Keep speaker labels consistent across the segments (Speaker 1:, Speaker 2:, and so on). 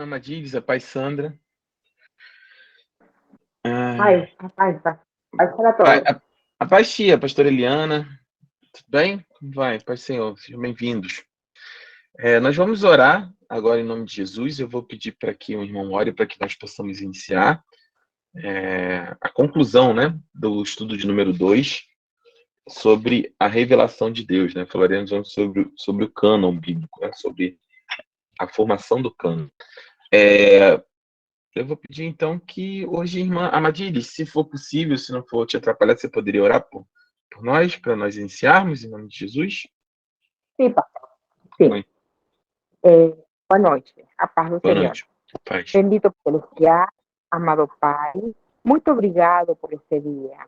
Speaker 1: irmã Madires, a paz Sandra.
Speaker 2: Paz, paz, paz. Paz para todos.
Speaker 1: A paz tia, a pastora Eliana. Tudo bem? Como vai? Paz Senhor, sejam bem-vindos. Nós vamos orar agora em nome de Jesus. Eu vou pedir para que o irmão ore para que nós possamos iniciar a conclusão, né, do estudo de número 2 sobre a revelação de Deus, né? Falaremos sobre o cânon bíblico, né? Sobre a formação do cânon. Eu vou pedir então que hoje, irmã Amadilis, se for possível, se não for te atrapalhar, você poderia orar por nós, para nós iniciarmos, em nome de Jesus?
Speaker 2: Sim, pastor. Sim.
Speaker 1: Amém.
Speaker 2: Boa noite. A paz do
Speaker 1: Boa
Speaker 2: Senhor.
Speaker 1: noite. Paz.
Speaker 2: Bendito celestial, amado Pai, muito obrigado por este día.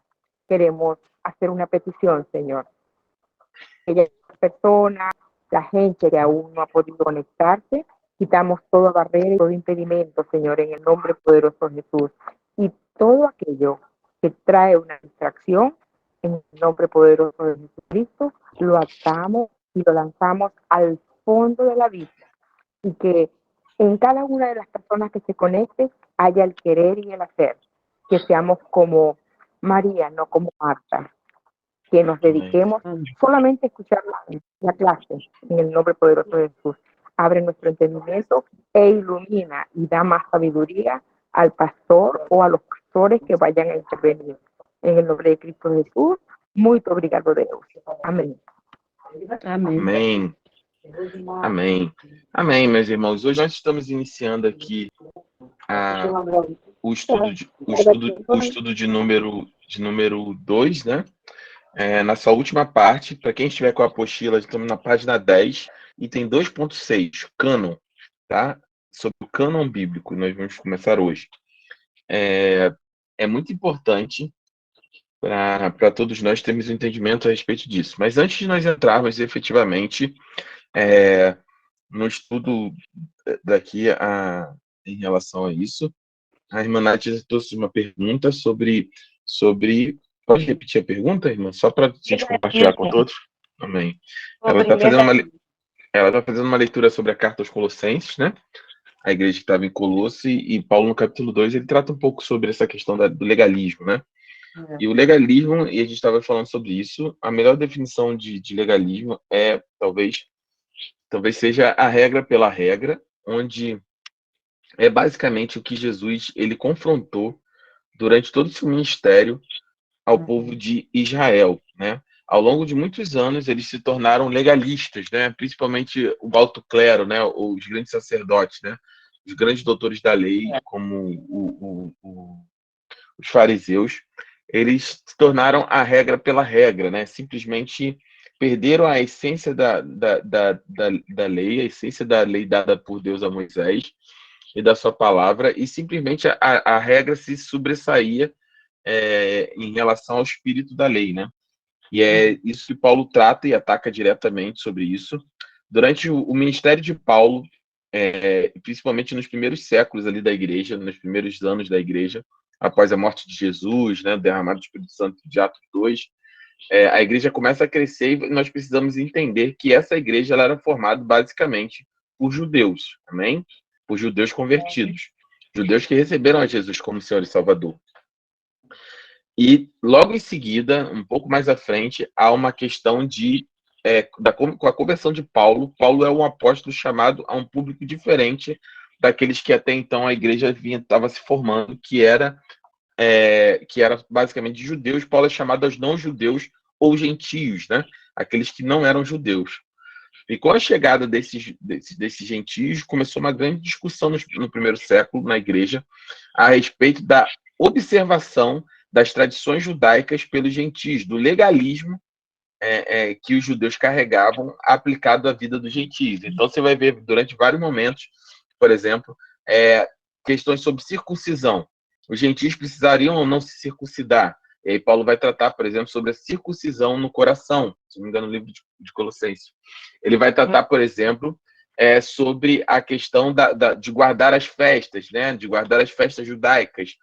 Speaker 2: Queremos hacer una petición, Señor. Aquellas personas, la gente que aún no ha podido conectarse, quitamos toda barrera y todo impedimento, Señor, en el nombre poderoso de Jesús. Y todo aquello que trae una distracción, en el nombre poderoso de Jesucristo, lo atamos y lo lanzamos al fondo de la vida. Y que en cada una de las personas que se conecte haya el querer y el hacer. Que seamos como María, no como Marta. Que nos dediquemos solamente a escuchar la clase en el nombre poderoso de Jesús. Abre nuestro entendimiento e ilumina y da más sabiduría al pastor o a los pastores que vayan a intervenir. En el nombre de Cristo Jesús, muy obrigado, Deus. Amém.
Speaker 1: Amém. Amém. Amém, meus irmãos. Hoje nós estamos iniciando aqui o estudo de número 2, né? Na sua última parte, para quem estiver com a apostila, estamos na página 10, item 2.6, cânon, tá? Sobre o cânon bíblico, nós vamos começar hoje. É muito importante para todos nós termos um entendimento a respeito disso. Mas antes de nós entrarmos efetivamente no estudo daqui em relação a isso, a irmã Nath trouxe uma pergunta sobre... Pode repetir a pergunta, irmã? Só para a gente compartilhar com todos? Amém. Ela está fazendo uma leitura sobre a carta aos Colossenses, né? A igreja que estava em Colosse, e Paulo, no capítulo 2, ele trata um pouco sobre essa questão do legalismo, né? E o legalismo, e a gente estava falando sobre isso, a melhor definição de legalismo é, talvez seja a regra pela regra, onde é basicamente o que Jesus ele confrontou durante todo o seu ministério ao povo de Israel, né? Ao longo de muitos anos, eles se tornaram legalistas, né? Principalmente o alto clero, né? Os grandes sacerdotes, né? Os grandes doutores da lei, como os fariseus, eles se tornaram a regra pela regra, né? Simplesmente perderam a essência da lei, a essência da lei dada por Deus a Moisés e da sua palavra, e simplesmente a regra se sobressaía em relação ao espírito da lei, né? E é isso que Paulo trata e ataca diretamente sobre isso. Durante o ministério de Paulo, principalmente nos primeiros séculos ali da igreja, nos primeiros anos da igreja, após a morte de Jesus, né, derramado do Espírito Santo de Atos 2, a igreja começa a crescer e nós precisamos entender que essa igreja ela era formada basicamente por judeus, amém? Por judeus convertidos, judeus que receberam a Jesus como Senhor e Salvador. E logo em seguida, um pouco mais à frente, há uma questão com a conversão de Paulo. Paulo é um apóstolo chamado a um público diferente daqueles que até então a igreja estava se formando, que era basicamente de judeus. Paulo é chamado aos não-judeus ou gentios, né? Aqueles que não eram judeus. E com a chegada desses gentios, começou uma grande discussão no primeiro século na igreja a respeito da observação das tradições judaicas pelos gentios, do legalismo que os judeus carregavam aplicado à vida dos gentios. Então, você vai ver durante vários momentos, por exemplo, questões sobre circuncisão. Os gentios precisariam ou não se circuncidar. E aí Paulo vai tratar, por exemplo, sobre a circuncisão no coração, se não me engano, no livro de Colossenses. Ele vai tratar, por exemplo, sobre a questão de guardar as festas, né? De guardar as festas judaicas.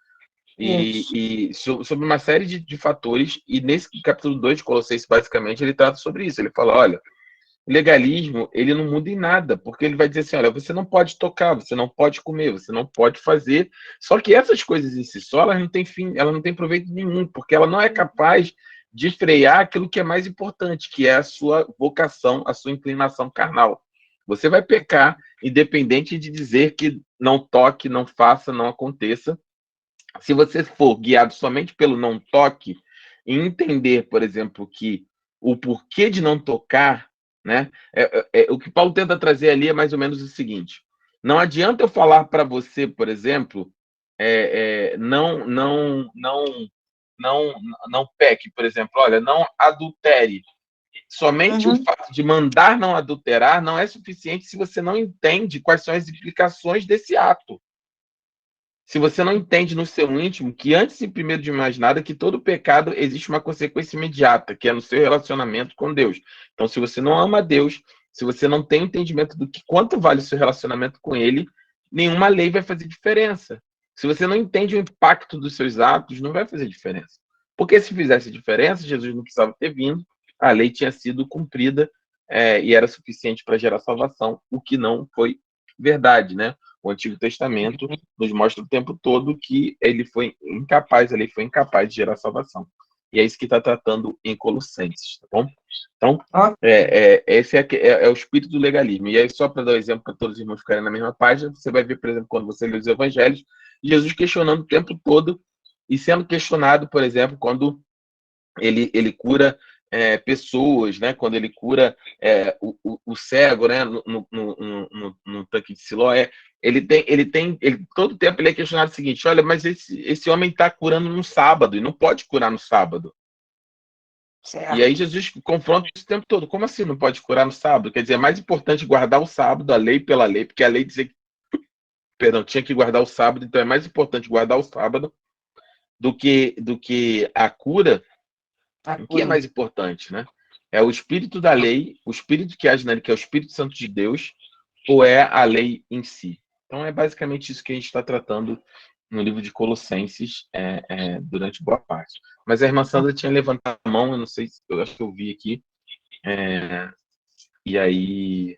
Speaker 1: E sobre uma série de fatores, e nesse capítulo 2 de Colossenses, basicamente, ele trata sobre isso. Ele fala, olha, O legalismo, ele não muda em nada, porque ele vai dizer assim, olha, você não pode tocar, você não pode comer, você não pode fazer. Só que essas coisas em si só, elas não têm fim, ela não tem proveito nenhum, porque ela não é capaz de frear aquilo que é mais importante, que é a sua vocação, a sua inclinação carnal. Você vai pecar, independente de dizer que não toque, não faça, não aconteça. Se você for guiado somente pelo não toque e entender, por exemplo, que o porquê de não tocar, né? O que Paulo tenta trazer ali é mais ou menos o seguinte: não adianta eu falar para você, por exemplo, não peque, por exemplo, olha, não adultere. Somente o fato de mandar não adulterar não é suficiente se você não entende quais são as implicações desse ato. Se você não entende no seu íntimo que antes e primeiro de mais nada, que todo pecado existe uma consequência imediata, que é no seu relacionamento com Deus. Então, se você não ama Deus, se você não tem entendimento do que quanto vale o seu relacionamento com Ele, nenhuma lei vai fazer diferença. Se você não entende o impacto dos seus atos, não vai fazer diferença. Porque se fizesse diferença, Jesus não precisava ter vindo, a lei tinha sido cumprida e era suficiente para gerar salvação, o que não foi verdade, né? O Antigo Testamento nos mostra o tempo todo que a lei foi incapaz de gerar salvação. E é isso que está tratando em Colossenses, tá bom? Então, esse é o espírito do legalismo. E aí, só para dar um exemplo para todos os irmãos ficarem na mesma página, você vai ver, por exemplo, quando você lê os evangelhos, Jesus questionando o tempo todo e sendo questionado, por exemplo, quando ele cura pessoas, né? Quando ele cura o cego, né? No tanque de Siloé, ele todo tempo ele é questionado o seguinte: olha, mas esse homem está curando no sábado e não pode curar no sábado.
Speaker 3: Certo.
Speaker 1: E aí Jesus confronta isso o tempo todo. Como assim não pode curar no sábado? Quer dizer, é mais importante guardar o sábado, a lei pela lei, porque a lei dizia que, tinha que guardar o sábado, então é mais importante guardar o sábado do que a cura. O que é mais importante, né? É o espírito da lei, o espírito que age nele, que é o Espírito Santo de Deus, ou é a lei em si? Então é basicamente isso que a gente está tratando no livro de Colossenses durante boa parte. Mas a irmã Sandra tinha levantado a mão, eu não sei, eu acho que eu vi aqui. E aí.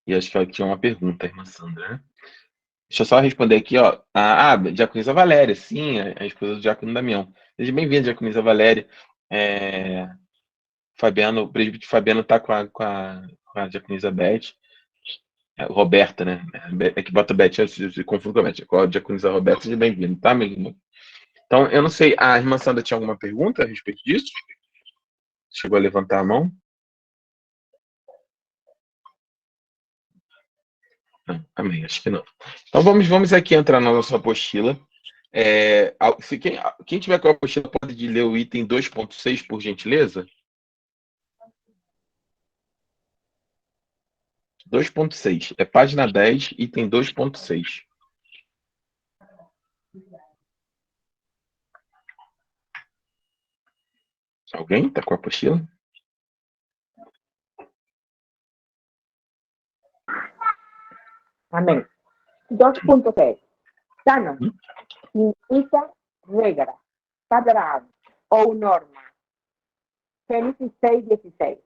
Speaker 1: E acho que ela tinha uma pergunta, a irmã Sandra, né? Deixa eu só responder aqui, ó. Diaconisa Valéria, sim, a esposa do Diácono Damião. Seja bem-vinda, Diaconisa Valéria. O presbítero Fabiano está com a Diaconisa Beth. Roberta, né? É que bota Beth, eu se confundo com a Beth. Com a Diaconisa Roberta, seja bem-vindo, tá, meu irmão? Então, eu não sei, a irmã Sandra tinha alguma pergunta a respeito disso? Chegou a levantar a mão? Não, amém, acho que não. Então, vamos aqui entrar na nossa apostila. Quem tiver com a apostila pode ler o item 2.6, por gentileza? 2.6. É página 10, item 2.6. Alguém está com a apostila?
Speaker 2: Amén. 2.6. Canon significa regra, padrão ou norma. Gênesis 6:16.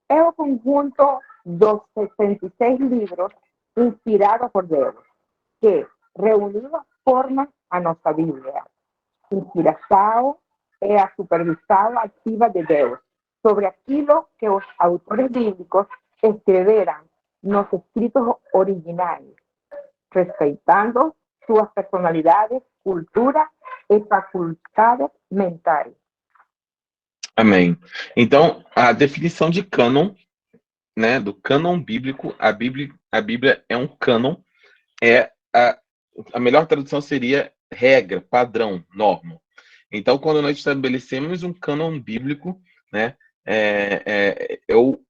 Speaker 2: É o conjunto dos 66 livros inspirados por Deus, que, reunidos, formam a nossa Bíblia. Inspiração é a supervisão ativa de Deus sobre aquilo que os autores bíblicos escreveram nos escritos originais, respeitando suas personalidades, cultura e faculdades mentais.
Speaker 1: Amém. Então, a definição de cânon, né, do cânon bíblico, a Bíblia é um cânon, a melhor tradução seria regra, padrão, norma. Então, quando nós estabelecemos um cânon bíblico, né,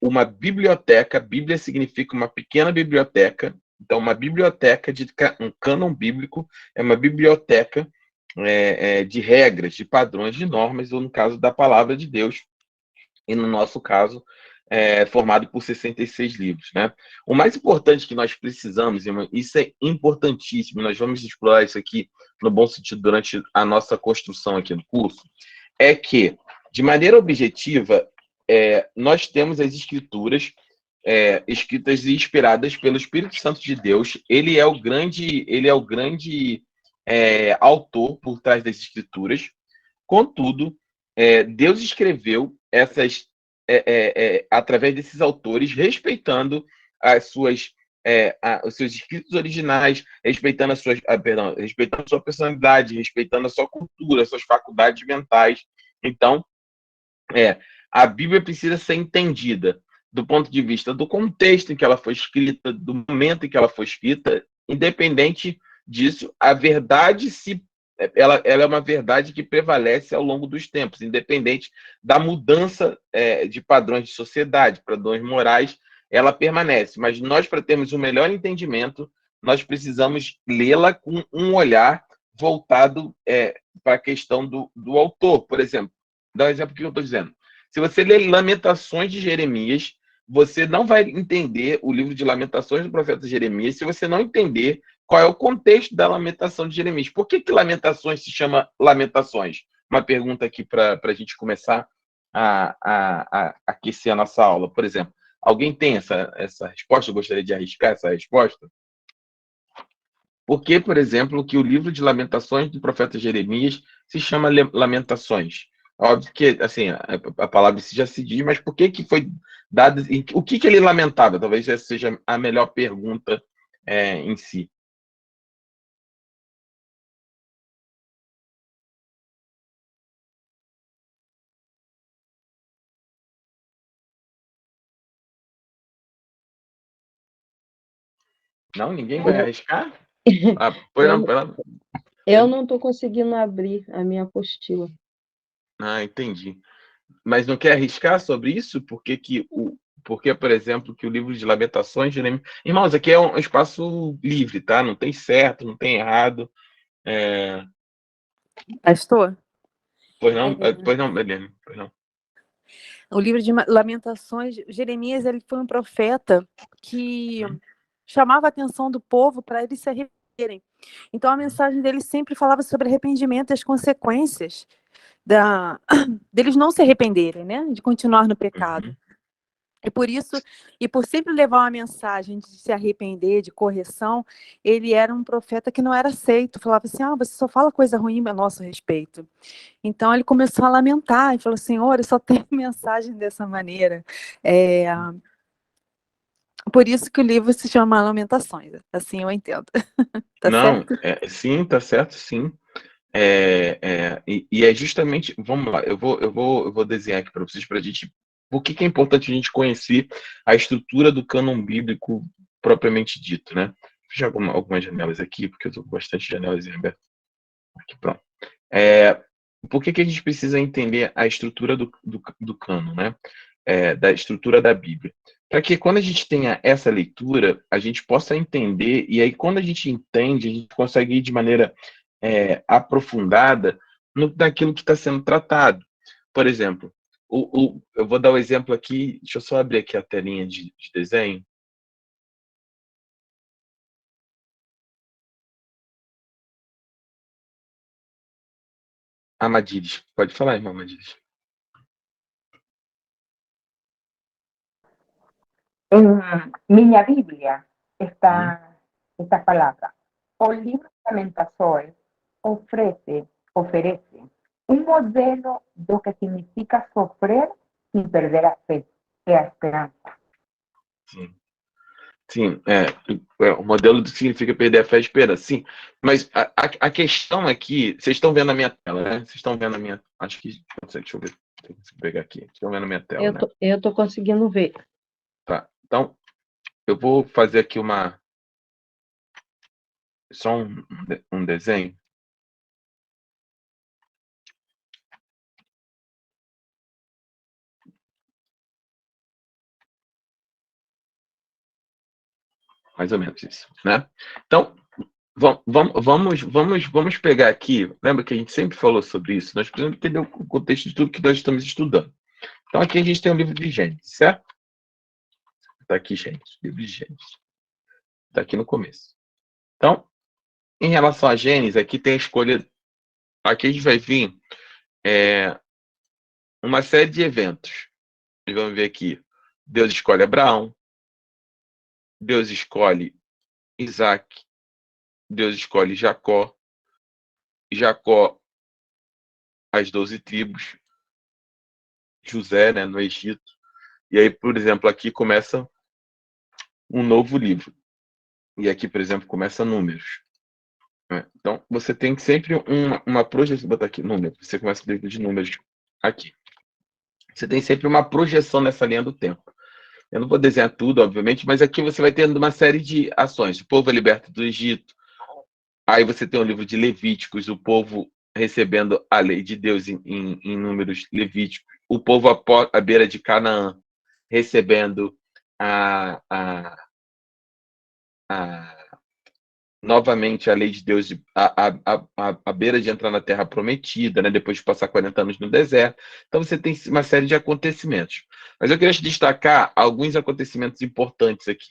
Speaker 1: uma biblioteca. Bíblia significa uma pequena biblioteca. Então, uma biblioteca um cânon bíblico é uma biblioteca de regras, de padrões, de normas, ou no caso da palavra de Deus, e no nosso caso, formado por 66 livros, né? O mais importante que nós precisamos, irmão, isso é importantíssimo, nós vamos explorar isso aqui no bom sentido durante a nossa construção aqui no curso, é que, de maneira objetiva, nós temos as escrituras escritas e inspiradas pelo Espírito Santo de Deus. Ele é o grande autor por trás das escrituras. Contudo, Deus escreveu essas através desses autores, respeitando os seus escritos originais, respeitando respeitando a sua personalidade, respeitando a sua cultura, as suas faculdades mentais. Então, a Bíblia precisa ser entendida do ponto de vista do contexto em que ela foi escrita, do momento em que ela foi escrita. Independente disso, a verdade ela é uma verdade que prevalece ao longo dos tempos, independente da mudança de padrões de sociedade, padrões morais, ela permanece. Mas nós, para termos um melhor entendimento, nós precisamos lê-la com um olhar voltado para a questão do autor. Por exemplo, dá um exemplo que eu estou dizendo. Se você ler Lamentações de Jeremias, você não vai entender o livro de Lamentações do profeta Jeremias se você não entender qual é o contexto da Lamentação de Jeremias. Por que Lamentações se chama Lamentações? Uma pergunta aqui para a gente começar a aquecer a nossa aula. Por exemplo, alguém tem essa resposta? Eu gostaria de arriscar essa resposta. Por que, por exemplo, que o livro de Lamentações do profeta Jeremias se chama Lamentações? Óbvio que, assim, a palavra já se diz, mas por que foi dado... O que ele lamentava? Talvez essa seja a melhor pergunta em si. Não? Ninguém vai arriscar?
Speaker 3: Eu não estou conseguindo abrir a minha apostila.
Speaker 1: Entendi. Mas não quer arriscar sobre isso? Porque, por exemplo, que o livro de Lamentações... Irmãos, aqui é um espaço livre, tá? Não tem certo, não tem errado.
Speaker 3: Pastor?
Speaker 1: Pois não, Helene, pois não.
Speaker 3: O livro de Lamentações, Jeremias, ele foi um profeta que chamava a atenção do povo para eles se arrependerem. Então, a mensagem dele sempre falava sobre arrependimento e as consequências deles não se arrependerem, né? De continuar no pecado. E por isso, e por sempre levar uma mensagem de se arrepender, de correção, ele era um profeta que não era aceito. Falava assim, você só fala coisa ruim a nosso respeito. Então, ele começou a lamentar e falou, Senhor, eu só tenho mensagem dessa maneira. Por isso que o livro se chama Lamentações. Assim eu entendo. Tá certo?
Speaker 1: Sim, tá certo, sim. E é justamente... Vamos lá, eu vou desenhar aqui para vocês, para a gente... Por que é importante a gente conhecer a estrutura do cânon bíblico propriamente dito, né? Vou fechar algumas janelas aqui, porque eu estou com bastante janelas abertas. Aqui, pronto. Por que a gente precisa entender a estrutura do cânon, né? Da estrutura da Bíblia? Para que quando a gente tenha essa leitura, a gente possa entender, e aí quando a gente entende, a gente consegue ir de maneira aprofundada naquilo que está sendo tratado. Por exemplo, eu vou dar o exemplo aqui, deixa eu só abrir aqui a telinha de desenho. Amadires, pode falar, irmão Amadires.
Speaker 2: En minha Biblia está esta palabra. O livro de Lamentações oferece um modelo do que significa sofrer sem perder a fé e a esperança.
Speaker 1: Sim, o modelo significa perder a fé e a esperança, sim. Mas a questão aqui, vocês estão vendo a minha tela, né? Vocês estão vendo a minha... Acho que... Deixa eu ver, deixa eu pegar aqui. Estão vendo a minha tela, né?
Speaker 3: Eu tô conseguindo ver.
Speaker 1: Tá, então, eu vou fazer aqui só um desenho. Mais ou menos isso, né? Então, vamos pegar aqui. Lembra que a gente sempre falou sobre isso? Nós precisamos entender o contexto de tudo que nós estamos estudando. Então, aqui a gente tem o livro de Gênesis, certo? Está aqui, gente, livro de Gênesis. Está aqui no começo. Então, em relação a Gênesis, aqui tem a escolha. Aqui a gente vai vir uma série de eventos. vamos ver aqui. Deus escolhe Abraão. Deus escolhe Isaac. Deus escolhe Jacó. Jacó, as 12 tribos. José, né, no Egito. E aí, por exemplo, aqui começa um novo livro. E aqui, por exemplo, começa Números. Então, você tem sempre uma projeção. Vou botar aqui, número. Você começa o livro de Números aqui. Você tem sempre uma projeção nessa linha do tempo. Eu não vou desenhar tudo, obviamente, mas aqui você vai tendo uma série de ações. O povo é liberto do Egito. Aí você tem o livro de Levíticos, o povo recebendo a lei de Deus em Números Levíticos. O povo à beira de Canaã recebendo novamente a lei de Deus à beira de entrar na Terra Prometida, né, depois de passar 40 anos no deserto. Então você tem uma série de acontecimentos. Mas eu queria destacar alguns acontecimentos importantes aqui.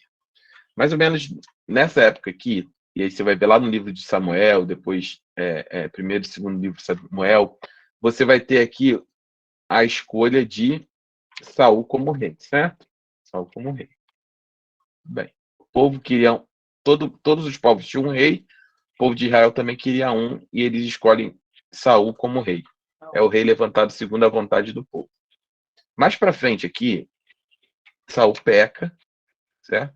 Speaker 1: Mais ou menos nessa época aqui, e aí você vai ver lá no livro de Samuel, depois primeiro e segundo livro de Samuel, você vai ter aqui a escolha de Saul como rei, certo? Saul como rei. Bem, o povo queria, todos os povos tinham um rei, o povo de Israel também queria um, e eles escolhem Saul como rei. É o rei levantado segundo a vontade do povo. Mais para frente aqui, Saul peca, certo?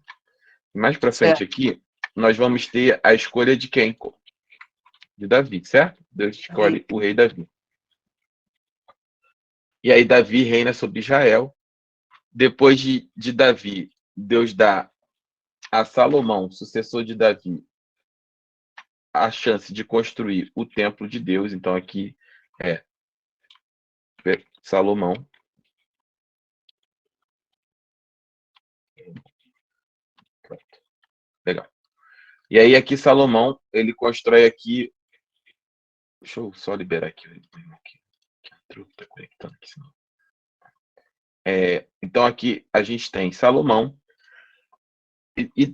Speaker 1: Mais para frente aqui, nós vamos ter a escolha de quem? De Davi, certo? Deus escolhe o rei Davi. E aí Davi reina sobre Israel. Depois de Davi, Deus dá a Salomão, sucessor de Davi, a chance de construir o templo de Deus. Então aqui é Salomão. Legal. E aí aqui Salomão, ele constrói aqui. Deixa eu só liberar aqui. Tá conectando aqui, senão. Então aqui a gente tem Salomão. E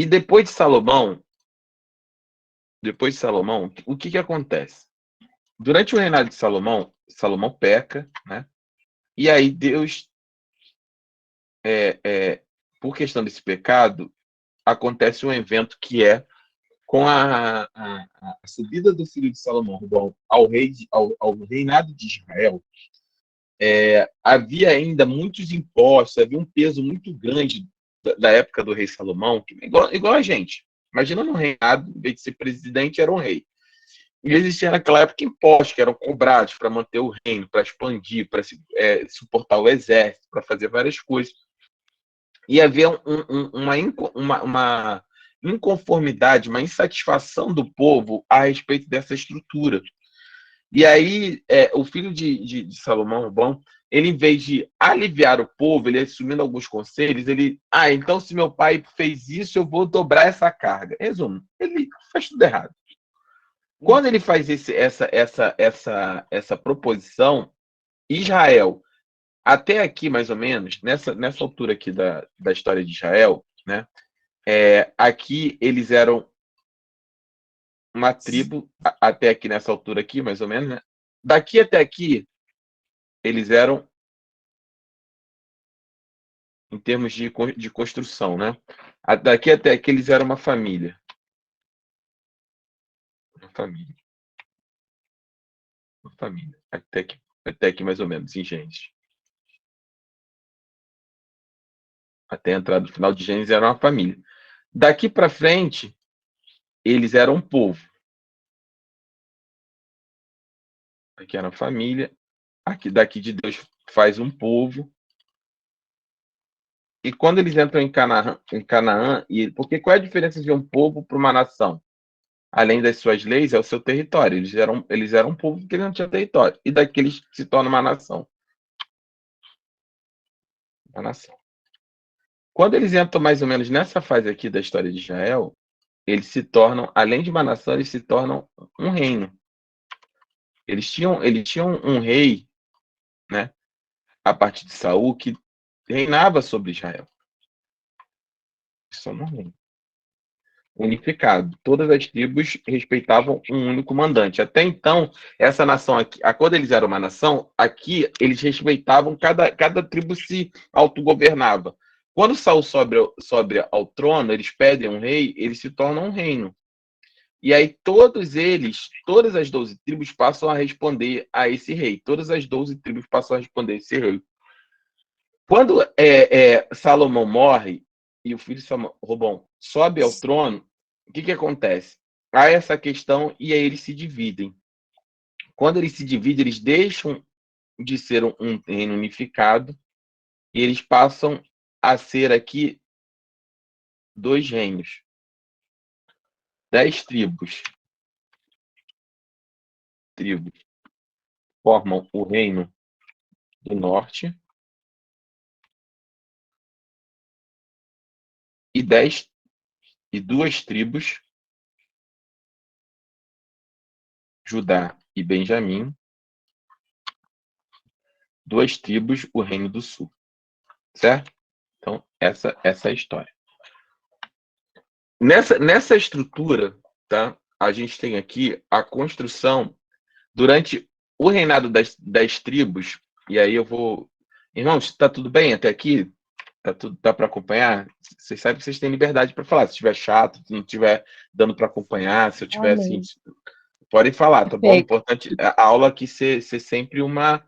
Speaker 1: depois de Salomão, o que acontece? Durante o reinado de Salomão, Salomão peca, né? E aí Deus, por questão desse pecado, acontece um evento que é com a subida do filho de Salomão ao reinado de Israel. Havia ainda muitos impostos, havia um peso muito grande da época do rei Salomão, igual a gente. Imagina no reinado, em vez de ser presidente, era um rei. E existia naquela época impostos que eram cobrados para manter o reino, para expandir, para suportar o exército, para fazer várias coisas. E havia uma inconformidade, uma insatisfação do povo a respeito dessa estrutura. E aí, o filho de Salomão, ele, em vez de aliviar o povo, ele assumindo alguns conselhos, então se meu pai fez isso, eu vou dobrar essa carga. Resumo, ele faz tudo errado. Quando ele faz essa proposição, Israel, até aqui mais ou menos, nessa altura aqui da história de Israel, né? Aqui eles eram uma tribo, até aqui nessa altura aqui, mais ou menos, né? Daqui até aqui, eles eram, em termos de construção, né? Daqui até aqui eles eram uma família. Uma família. Até aqui mais ou menos, em Gênesis. Até a entrada do final de Gênesis era uma família. Daqui para frente, eles eram um povo. Aqui era uma família. Daqui de Deus faz um povo. E quando eles entram em Canaã, porque qual é a diferença de um povo para uma nação? Além das suas leis, é o seu território. Eles eram um povo que não tinha território. E daqui eles se tornam uma nação. Uma nação. Quando eles entram mais ou menos nessa fase aqui da história de Israel, eles se tornam, além de uma nação, eles se tornam um reino. Eles tinham um rei, né, a partir de Saul, que reinava sobre Israel. Isso é um reino. unificado. Todas as tribos respeitavam um único mandante. Até então, essa nação aqui, quando eles eram uma nação, aqui eles respeitavam, cada tribo se autogovernava. Quando Saul sobe ao trono, eles pedem um rei, eles se tornam um reino. E aí todas as 12 tribos passam a responder a esse rei. Todas as 12 tribos passam a responder a esse rei. Quando Salomão morre e o filho de Robão sobe ao trono, o que acontece? Há essa questão e aí eles se dividem. Quando eles se dividem, eles deixam de ser um reino unificado e eles passam a ser aqui 2 reinos. 10 tribos formam o reino do norte e 2 tribos, Judá e Benjamim, 2 tribos, o reino do sul. Certo? Então, essa é a história. Nessa estrutura, tá? A gente tem aqui a construção durante o reinado das tribos, e aí eu vou... Irmãos, está tudo bem até aqui? Dá para acompanhar? Vocês sabem que vocês têm liberdade para falar. Se estiver chato, se não estiver dando para acompanhar, se eu tiver assim... Podem falar, tá bom? Importante a aula aqui ser sempre uma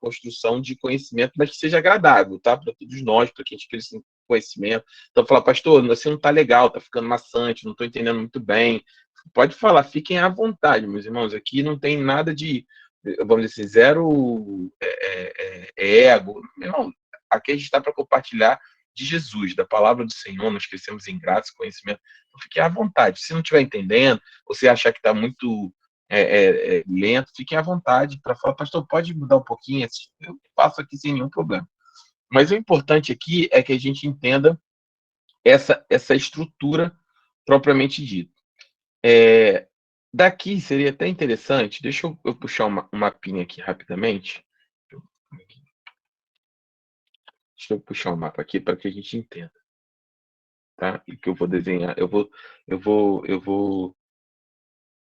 Speaker 1: construção de conhecimento, mas que seja agradável, tá? Para todos nós, para que a gente cresça em conhecimento. Então, falar, pastor, assim não tá legal, tá ficando maçante, não estou entendendo muito bem. Pode falar, fiquem à vontade, meus irmãos. Aqui não tem nada de, vamos dizer assim, zero ego. Meu irmão, aqui a gente está para compartilhar de Jesus, da palavra do Senhor, nós crescemos em graça e conhecimento. Então, fiquem à vontade. Se não estiver entendendo, ou se achar que está muito lento, fiquem à vontade para falar, pastor, pode mudar um pouquinho? Eu faço aqui sem nenhum problema. Mas o importante aqui é que a gente entenda essa estrutura propriamente dita. Daqui seria até interessante, deixa eu puxar um mapinha aqui rapidamente. Deixa eu puxar um mapa aqui para que a gente entenda. Tá? E que eu vou desenhar, eu vou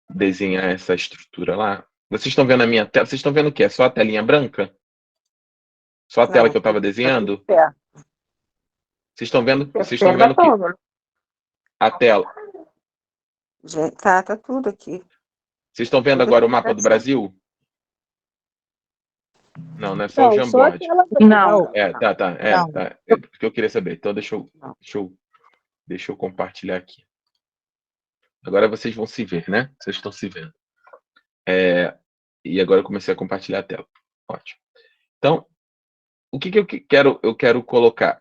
Speaker 1: desenhar essa estrutura lá. Vocês estão vendo a minha tela? Vocês estão vendo o quê? É só a telinha branca? Só a tela que eu estava desenhando? Vocês estão vendo? Vocês estão vendo o quê? A tela.
Speaker 4: Tá tudo aqui.
Speaker 1: Vocês estão vendo agora o mapa do Brasil? Não, não é só o Jamboard.
Speaker 3: Não.
Speaker 1: Tá. É porque eu queria saber. Então, deixa eu compartilhar aqui. Agora vocês vão se ver, né? Vocês estão se vendo. E agora eu comecei a compartilhar a tela. Ótimo. Então, o que eu quero colocar?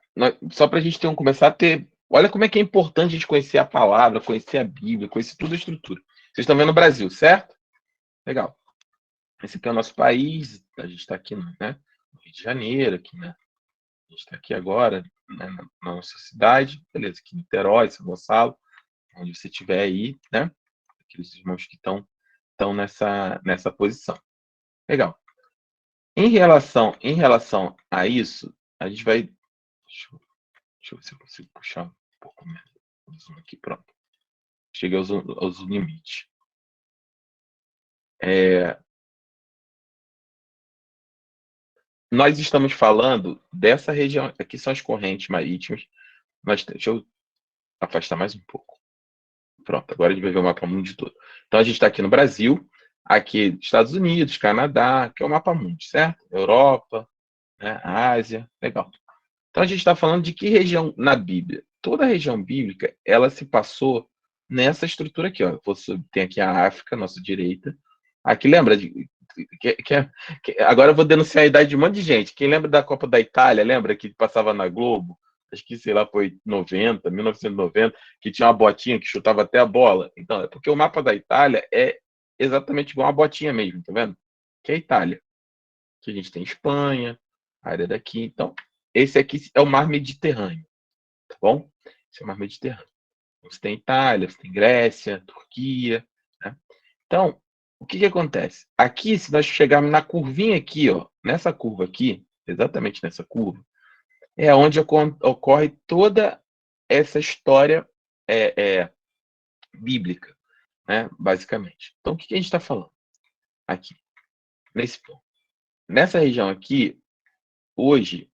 Speaker 1: Só para a gente começar a ter... Olha como é que é importante a gente conhecer a palavra, conhecer a Bíblia, conhecer toda a estrutura. Vocês estão vendo o Brasil, certo? Legal. Esse aqui é o nosso país. A gente está aqui, né, no Rio de Janeiro, aqui, né? A gente está aqui agora, né, na nossa cidade. Beleza, aqui em Niterói, São Gonçalo, onde você estiver aí, né? Aqueles irmãos que estão nessa posição. Legal. Em relação a isso, a gente vai... Deixa eu ver se eu consigo puxar um pouco mais o zoom aqui. Pronto. Cheguei ao zoom limite. Nós estamos falando dessa região. Aqui são as correntes marítimas. Deixa eu afastar mais um pouco. Pronto, agora a gente vai ver o mapa mundi todo. Então, a gente está aqui no Brasil, aqui Estados Unidos, Canadá, que é o mapa mundi, certo? Europa, né? Ásia, legal. Então, a gente está falando de que região na Bíblia? Toda a região bíblica, ela se passou nessa estrutura aqui. Ó. Tem aqui a África, nossa direita. Aqui lembra agora eu vou denunciar a idade de um monte de gente. Quem lembra da Copa da Itália, lembra que passava na Globo? Acho que, sei lá, foi 1990, que tinha uma botinha que chutava até a bola. Então, é porque o mapa da Itália é exatamente igual uma botinha mesmo, tá vendo? Que é a Itália. Aqui a gente tem Espanha, a área daqui. Então, esse aqui é o mar Mediterrâneo, tá bom? Esse é o mar Mediterrâneo. Você tem Itália, você tem Grécia, Turquia, né? Então, o que acontece? Aqui, se nós chegarmos na curvinha aqui, ó, nessa curva aqui, exatamente nessa curva, é onde ocorre toda essa história bíblica, né? Basicamente. Então, o que a gente está falando aqui, nesse ponto? Nessa região aqui, hoje,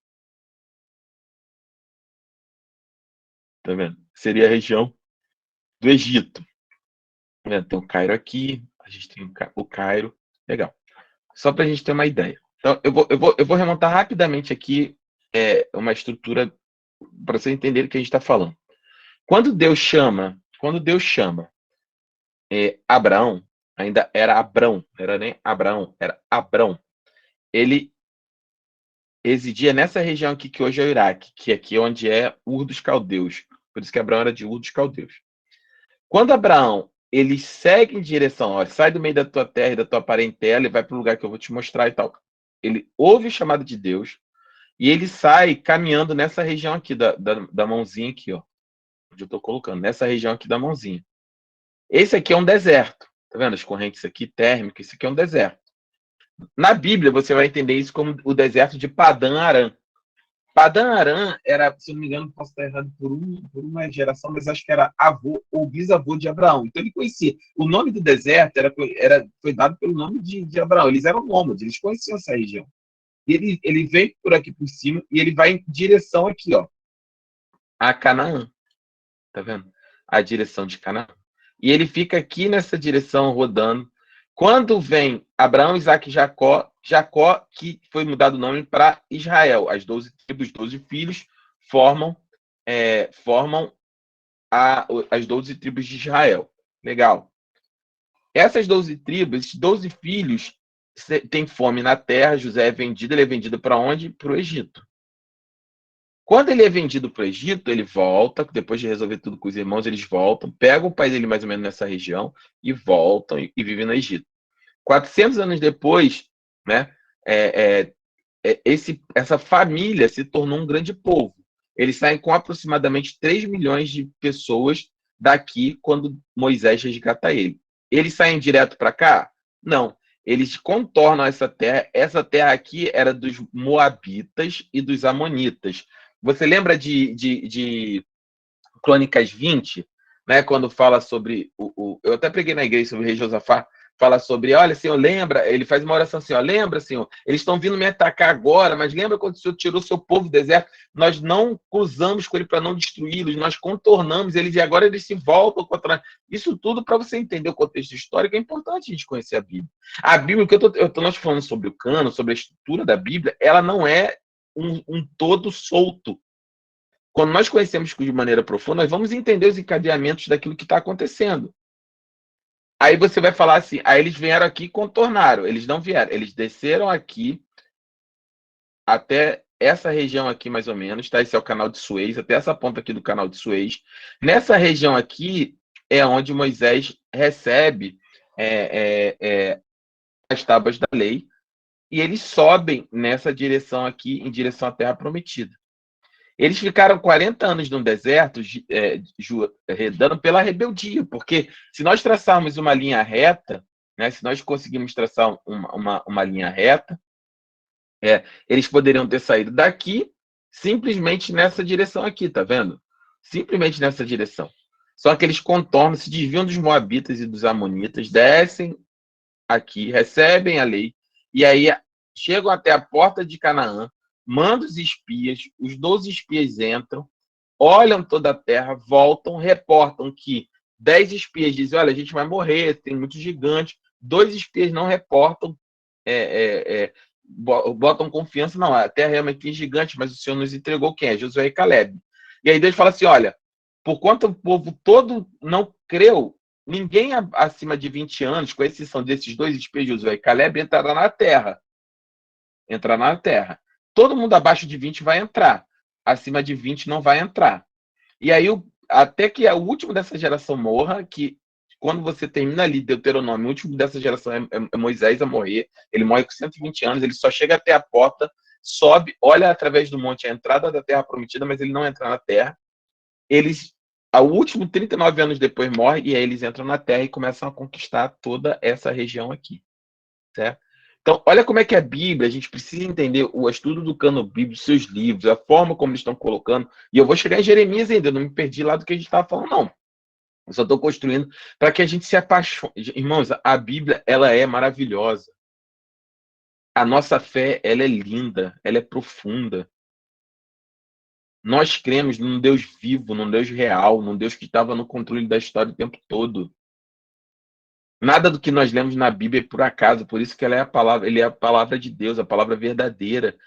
Speaker 1: tá vendo? Seria a região do Egito. Tá vendo? Tem o Cairo aqui, a gente tem o Cairo. Legal. Só para a gente ter uma ideia. Então, eu vou remontar rapidamente aqui uma estrutura para você entender o que a gente está falando. Quando Deus chama Abraão, ainda era Abrão, não era nem Abraão, era Abrão. Ele residia nessa região aqui que hoje é o Iraque, que aqui é onde é Ur dos Caldeus. Por isso que Abraão era de Ur dos Caldeus. Quando Abraão ele segue em direção, ó, sai do meio da tua terra e da tua parentela e vai para o lugar que eu vou te mostrar e tal. Ele ouve o chamado de Deus e ele sai caminhando nessa região aqui da mãozinha aqui, ó. Onde eu estou colocando, nessa região aqui da mãozinha. Esse aqui é um deserto. Tá vendo as correntes aqui térmicas? Esse aqui é um deserto. Na Bíblia, você vai entender isso como o deserto de Padã Arã. Padã Arã era, se não me engano, posso estar errado por uma geração, mas acho que era avô ou bisavô de Abraão. Então ele conhecia. O nome do deserto foi dado pelo nome de Abraão. Eles eram nômades, eles conheciam essa região. E ele vem por aqui por cima e ele vai em direção aqui, ó, a Canaã. Tá vendo? A direção de Canaã. E ele fica aqui nessa direção rodando. Quando vem Abraão, Isaac e Jacó que foi mudado o nome para Israel. As 12 tribos, 12 filhos, formam as 12 tribos de Israel. Legal. Essas 12 tribos, esses 12 filhos, têm fome na terra. José é vendido. Ele é vendido para onde? Para o Egito. Quando ele é vendido para o Egito, ele volta, depois de resolver tudo com os irmãos, eles voltam, pegam o pai dele mais ou menos nessa região e voltam e vivem no Egito. 400 anos depois, né, essa família se tornou um grande povo. Eles saem com aproximadamente 3 milhões de pessoas daqui quando Moisés resgata ele. Eles saem direto para cá? Não. Eles contornam essa terra. Essa terra aqui era dos Moabitas e dos Amonitas. Você lembra de Crônicas 20, né? Quando fala sobre eu até preguei na igreja sobre o rei Josafá, fala sobre, olha, Senhor, lembra, ele faz uma oração assim, ó, lembra, Senhor, eles estão vindo me atacar agora, mas lembra quando o Senhor tirou o seu povo do deserto? Nós não cruzamos com ele para não destruí-los, nós contornamos eles e agora eles se voltam contra. Isso tudo, para você entender o contexto histórico, é importante a gente conhecer a Bíblia. A Bíblia, nós falando sobre o cano, sobre a estrutura da Bíblia, ela não é um todo solto. Quando nós conhecemos de maneira profunda, nós vamos entender os encadeamentos daquilo que está acontecendo. Aí você vai falar assim, aí eles vieram aqui e contornaram. Eles não vieram, eles desceram aqui até essa região aqui, mais ou menos, tá? Esse é o canal de Suez, até essa ponta aqui do canal de Suez. Nessa região aqui é onde Moisés recebe as tábuas da lei, e eles sobem nessa direção aqui, em direção à Terra Prometida. Eles ficaram 40 anos no deserto, redando pela rebeldia, porque se nós traçarmos uma linha reta, né, se nós conseguirmos traçar uma linha reta, eles poderiam ter saído daqui simplesmente nessa direção aqui, tá vendo? Simplesmente nessa direção. Só que eles contornam, se desviam dos Moabitas e dos Amonitas, descem aqui, recebem a lei, e aí chegam até a porta de Canaã, mandam os espias, os 12 espias entram, olham toda a terra, voltam, reportam que 10 espias dizem, olha, a gente vai morrer, tem muitos gigantes, 2 espias não reportam, botam confiança, não, a terra realmente tem gigantes, mas o Senhor nos entregou quem? Josué e Caleb. E aí Deus fala assim, olha, por quanto o povo todo não creu, ninguém acima de 20 anos, com exceção desses 2 espias, Josué e Caleb, entrará na terra. Entrar na terra. Todo mundo abaixo de 20 vai entrar. Acima de 20 não vai entrar. E aí, até que o último dessa geração morra, que quando você termina ali Deuteronômio, o último dessa geração é Moisés a morrer. Ele morre com 120 anos, ele só chega até a porta, sobe, olha através do monte a entrada da terra prometida, mas ele não entra na terra. Eles, ao último, 39 anos depois, morre, e aí eles entram na terra e começam a conquistar toda essa região aqui. Certo? Então, olha como é que a Bíblia, a gente precisa entender o estudo do cano bíblico, seus livros, a forma como eles estão colocando. E eu vou chegar em Jeremias ainda, eu não me perdi lá do que a gente estava falando, não. Eu só estou construindo para que a gente se apaixone. Irmãos, a Bíblia, ela é maravilhosa. A nossa fé, ela é linda, ela é profunda. Nós cremos num Deus vivo, num Deus real, num Deus que estava no controle da história o tempo todo. Nada do que nós lemos na Bíblia é por acaso, por isso que ela é a palavra, ele é a palavra de Deus, a palavra verdadeira.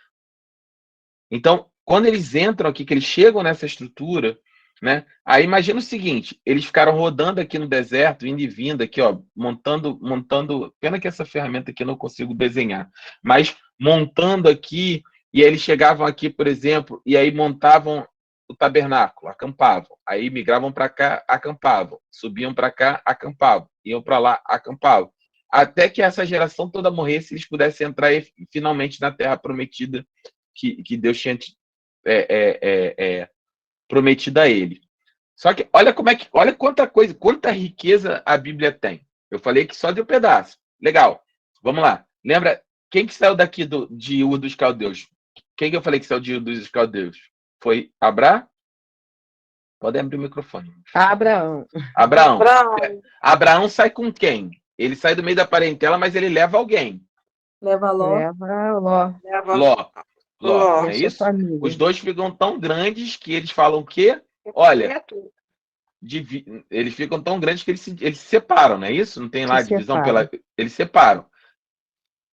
Speaker 1: Então, quando eles entram aqui, que eles chegam nessa estrutura, né? Aí imagina o seguinte, eles ficaram rodando aqui no deserto, indo e vindo aqui, ó, montando, pena que essa ferramenta aqui eu não consigo desenhar, mas montando aqui, e aí eles chegavam aqui, por exemplo, e aí montavam o tabernáculo, acampavam, aí migravam para cá, acampavam, subiam para cá, acampavam, iam para lá, acampavam, até que essa geração toda morresse, eles pudessem entrar finalmente na Terra Prometida que Deus tinha prometido a ele. Só que olha quanta coisa, quanta riqueza a Bíblia tem. Eu falei que só de um pedaço. Legal. Vamos lá. Lembra quem que saiu daqui de Ur dos Caldeus? Quem que eu falei que saiu de Ur dos Caldeus? Foi Abraão? Pode abrir o microfone.
Speaker 2: Abraão.
Speaker 1: Abraão sai com quem? Ele sai do meio da parentela, mas ele leva alguém.
Speaker 3: Leva Ló.
Speaker 1: Ló, é isso? Os dois ficam tão grandes que eles falam o quê? Olha, eles ficam tão grandes que eles se separam, não é isso? Não tem lá a divisão eles separam.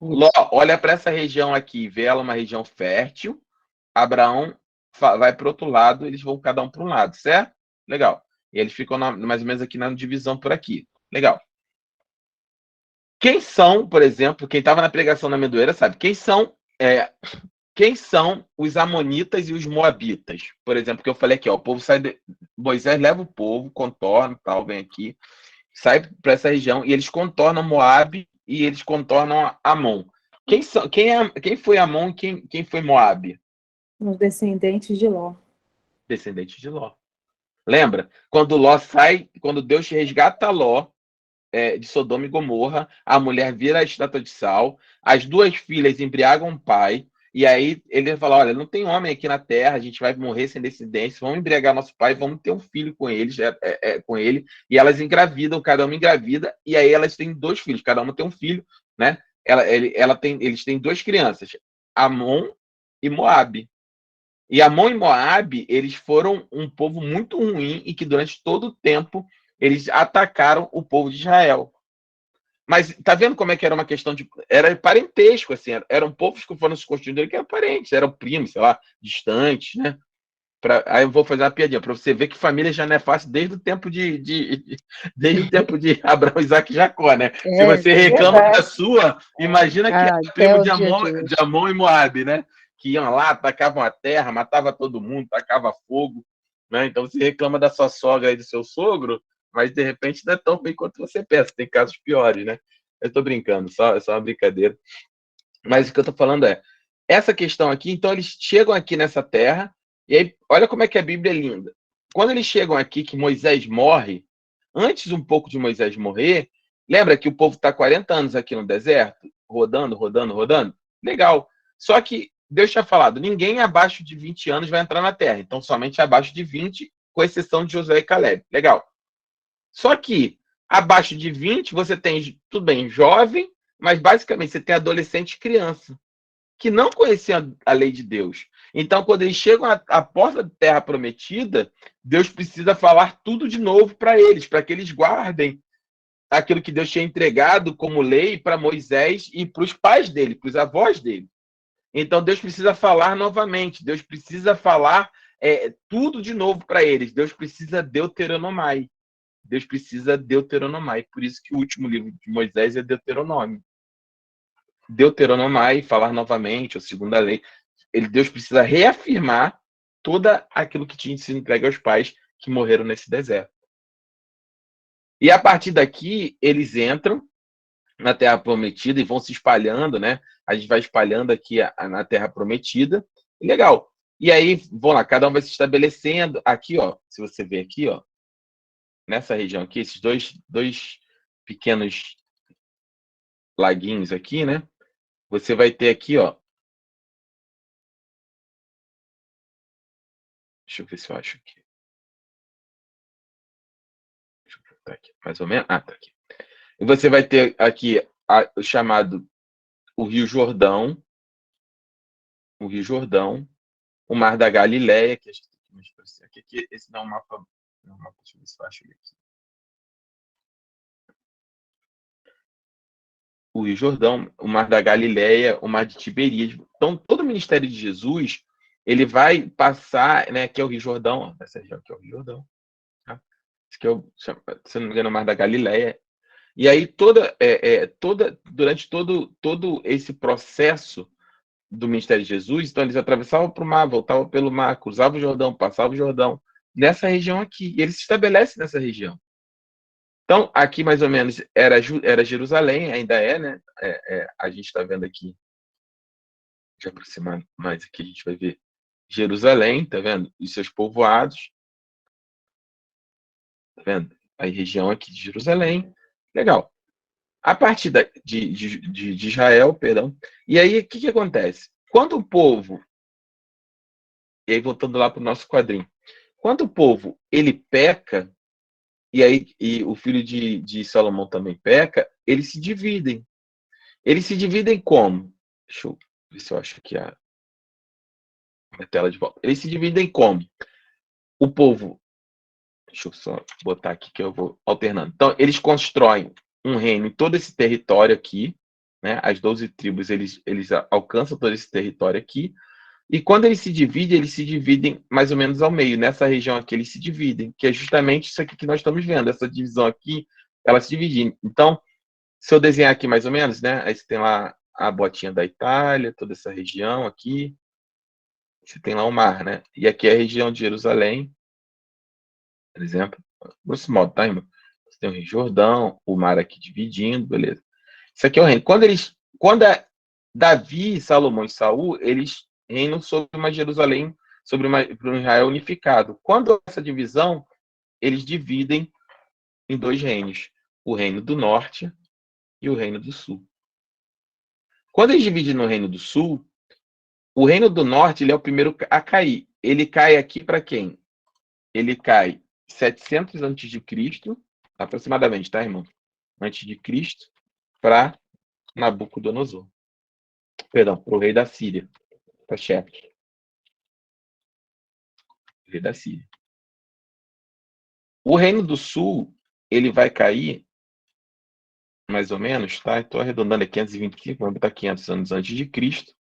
Speaker 1: Isso. Ló, olha para essa região aqui, vê ela uma região fértil. Abraão vai para o outro lado, eles vão cada um para um lado, certo? Legal. E eles ficam mais ou menos aqui na divisão por aqui. Legal. Quem são, por exemplo, quem estava na pregação na Amendoeira sabe, quem são os amonitas e os moabitas? Por exemplo, que eu falei aqui, ó, o povo sai Moisés leva o povo, contorna, tal, vem aqui, sai para essa região e eles contornam Moabe e eles contornam Amon. Quem foi Amon e quem foi Moabe?
Speaker 3: Os descendentes de Ló.
Speaker 1: Descendentes de Ló. Lembra? Quando Ló sai, quando Deus resgata Ló de Sodoma e Gomorra, a mulher vira a estátua de sal, as duas filhas embriagam o pai, e aí ele fala, olha, não tem homem aqui na terra, a gente vai morrer sem descendência, vamos embriagar nosso pai, vamos ter um filho com eles, com ele, e elas engravidam, cada uma engravida, e aí elas têm 2 filhos, cada uma tem um filho, né? Eles têm 2 crianças, Amon e Moabe. E Amon e Moabe, eles foram um povo muito ruim e que durante todo o tempo eles atacaram o povo de Israel. Mas tá vendo como é que era uma questão de... Era parentesco, assim. Eram povos que foram se construindo que eram parentes, eram primos, sei lá, distantes, né? Aí eu vou fazer uma piadinha, para você ver que família já não é fácil desde o tempo desde o tempo de Abraão, Isaac e Jacó, né? Se você reclama da sua, imagina que é primo de Amon e Moabe, né? Que iam lá, atacavam a terra, matava todo mundo, tacava fogo, né? Então você reclama da sua sogra e do seu sogro, mas de repente não é tão bem quanto você pensa, tem casos piores, né? Eu estou brincando, é só uma brincadeira. Mas o que eu estou falando essa questão aqui, então eles chegam aqui nessa terra, e aí olha como é que a Bíblia é linda. Quando eles chegam aqui, que Moisés morre, antes um pouco de Moisés morrer, lembra que o povo está 40 anos aqui no deserto, rodando? Legal. Só que Deus tinha falado, ninguém abaixo de 20 anos vai entrar na terra, então somente abaixo de 20, com exceção de Josué e Caleb. Legal. Só que abaixo de 20 você tem, tudo bem, jovem, mas basicamente você tem adolescente e criança, que não conheciam a lei de Deus. Então, quando eles chegam à porta da terra prometida, Deus precisa falar tudo de novo para eles, para que eles guardem aquilo que Deus tinha entregado como lei para Moisés e para os pais dele, para os avós dele. Então, Deus precisa falar novamente, Deus precisa falar tudo de novo para eles. Deus precisa deuteronomai. Deus precisa deuteronomai. Por isso que o último livro de Moisés é Deuteronômio. Deuteronomai, falar novamente, ou segunda lei. Deus precisa reafirmar tudo aquilo que tinha sido entregue aos pais que morreram nesse deserto. E a partir daqui, eles entram na Terra Prometida e vão se espalhando, né? A gente vai espalhando aqui na Terra Prometida. Legal. E aí, vamos lá, cada um vai se estabelecendo. Aqui, ó, se você ver aqui, ó, nessa região aqui, esses dois pequenos laguinhos aqui, né? você vai ter aqui, ó. Deixa eu ver se eu acho aqui. Deixa eu botar aqui, mais ou menos. Ah, tá aqui. E você vai ter aqui o chamado o Rio Jordão, o Mar da Galileia, que a gente tem que mostrar aqui. Esse não é um mapa, deixa eu ver se eu acho ele aqui. O Rio Jordão, o Mar da Galileia, o Mar de Tiberíades. Então, todo o ministério de Jesus, ele vai passar, né, que é o Rio Jordão, ó, essa região aqui é o Rio Jordão, tá? Esse aqui é se não me engano, o Mar da Galileia. E aí, durante todo esse processo do ministério de Jesus, então eles atravessavam para o mar, voltavam pelo mar, cruzavam o Jordão, passavam o Jordão, nessa região aqui. E eles se estabelecem nessa região. Então, aqui mais ou menos era Jerusalém, ainda é, né? A gente está vendo aqui, de aproximar mais aqui, a gente vai ver Jerusalém, tá vendo? E seus povoados. Tá vendo? A região aqui de Jerusalém. Legal. A partir de Israel, perdão. E aí, o que acontece? Quando o povo, e aí voltando lá para o nosso quadrinho, quando o povo ele peca, e o filho de Salomão também peca, eles se dividem. Eles se dividem como? Deixa eu ver se eu acho aqui a tela de volta. Eles se dividem como? O povo, deixa eu só botar aqui que eu vou alternando. Então, eles constroem um reino em todo esse território aqui, né? As 12 tribos, eles alcançam todo esse território aqui. E quando eles se dividem mais ou menos ao meio. Nessa região aqui, eles se dividem, que é justamente isso aqui que nós estamos vendo. Essa divisão aqui, ela se divide. Então, se eu desenhar aqui mais ou menos, né? Aí você tem lá a botinha da Itália, toda essa região aqui. Você tem lá o mar, né? E aqui é a região de Jerusalém, por exemplo. Grosso modo, tá, irmão? Você tem o Rio Jordão, o mar aqui dividindo, beleza. Isso aqui é o reino. Quando Davi, Salomão e Saul, eles reinam sobre uma Jerusalém, sobre um Israel unificado. Quando essa divisão, eles dividem em dois reinos, o reino do norte e o reino do sul. Quando eles dividem no reino do sul, o reino do norte ele é o primeiro a cair. Ele cai aqui para quem? Ele cai 700 a.C., aproximadamente, tá, irmão? Antes de Cristo, para Nabucodonosor. Perdão, para o rei da Síria, para Xerxes. Rei da Síria. O reino do sul, ele vai cair, mais ou menos, tá? Estou arredondando aqui 525, vamos botar 500 anos antes de Cristo,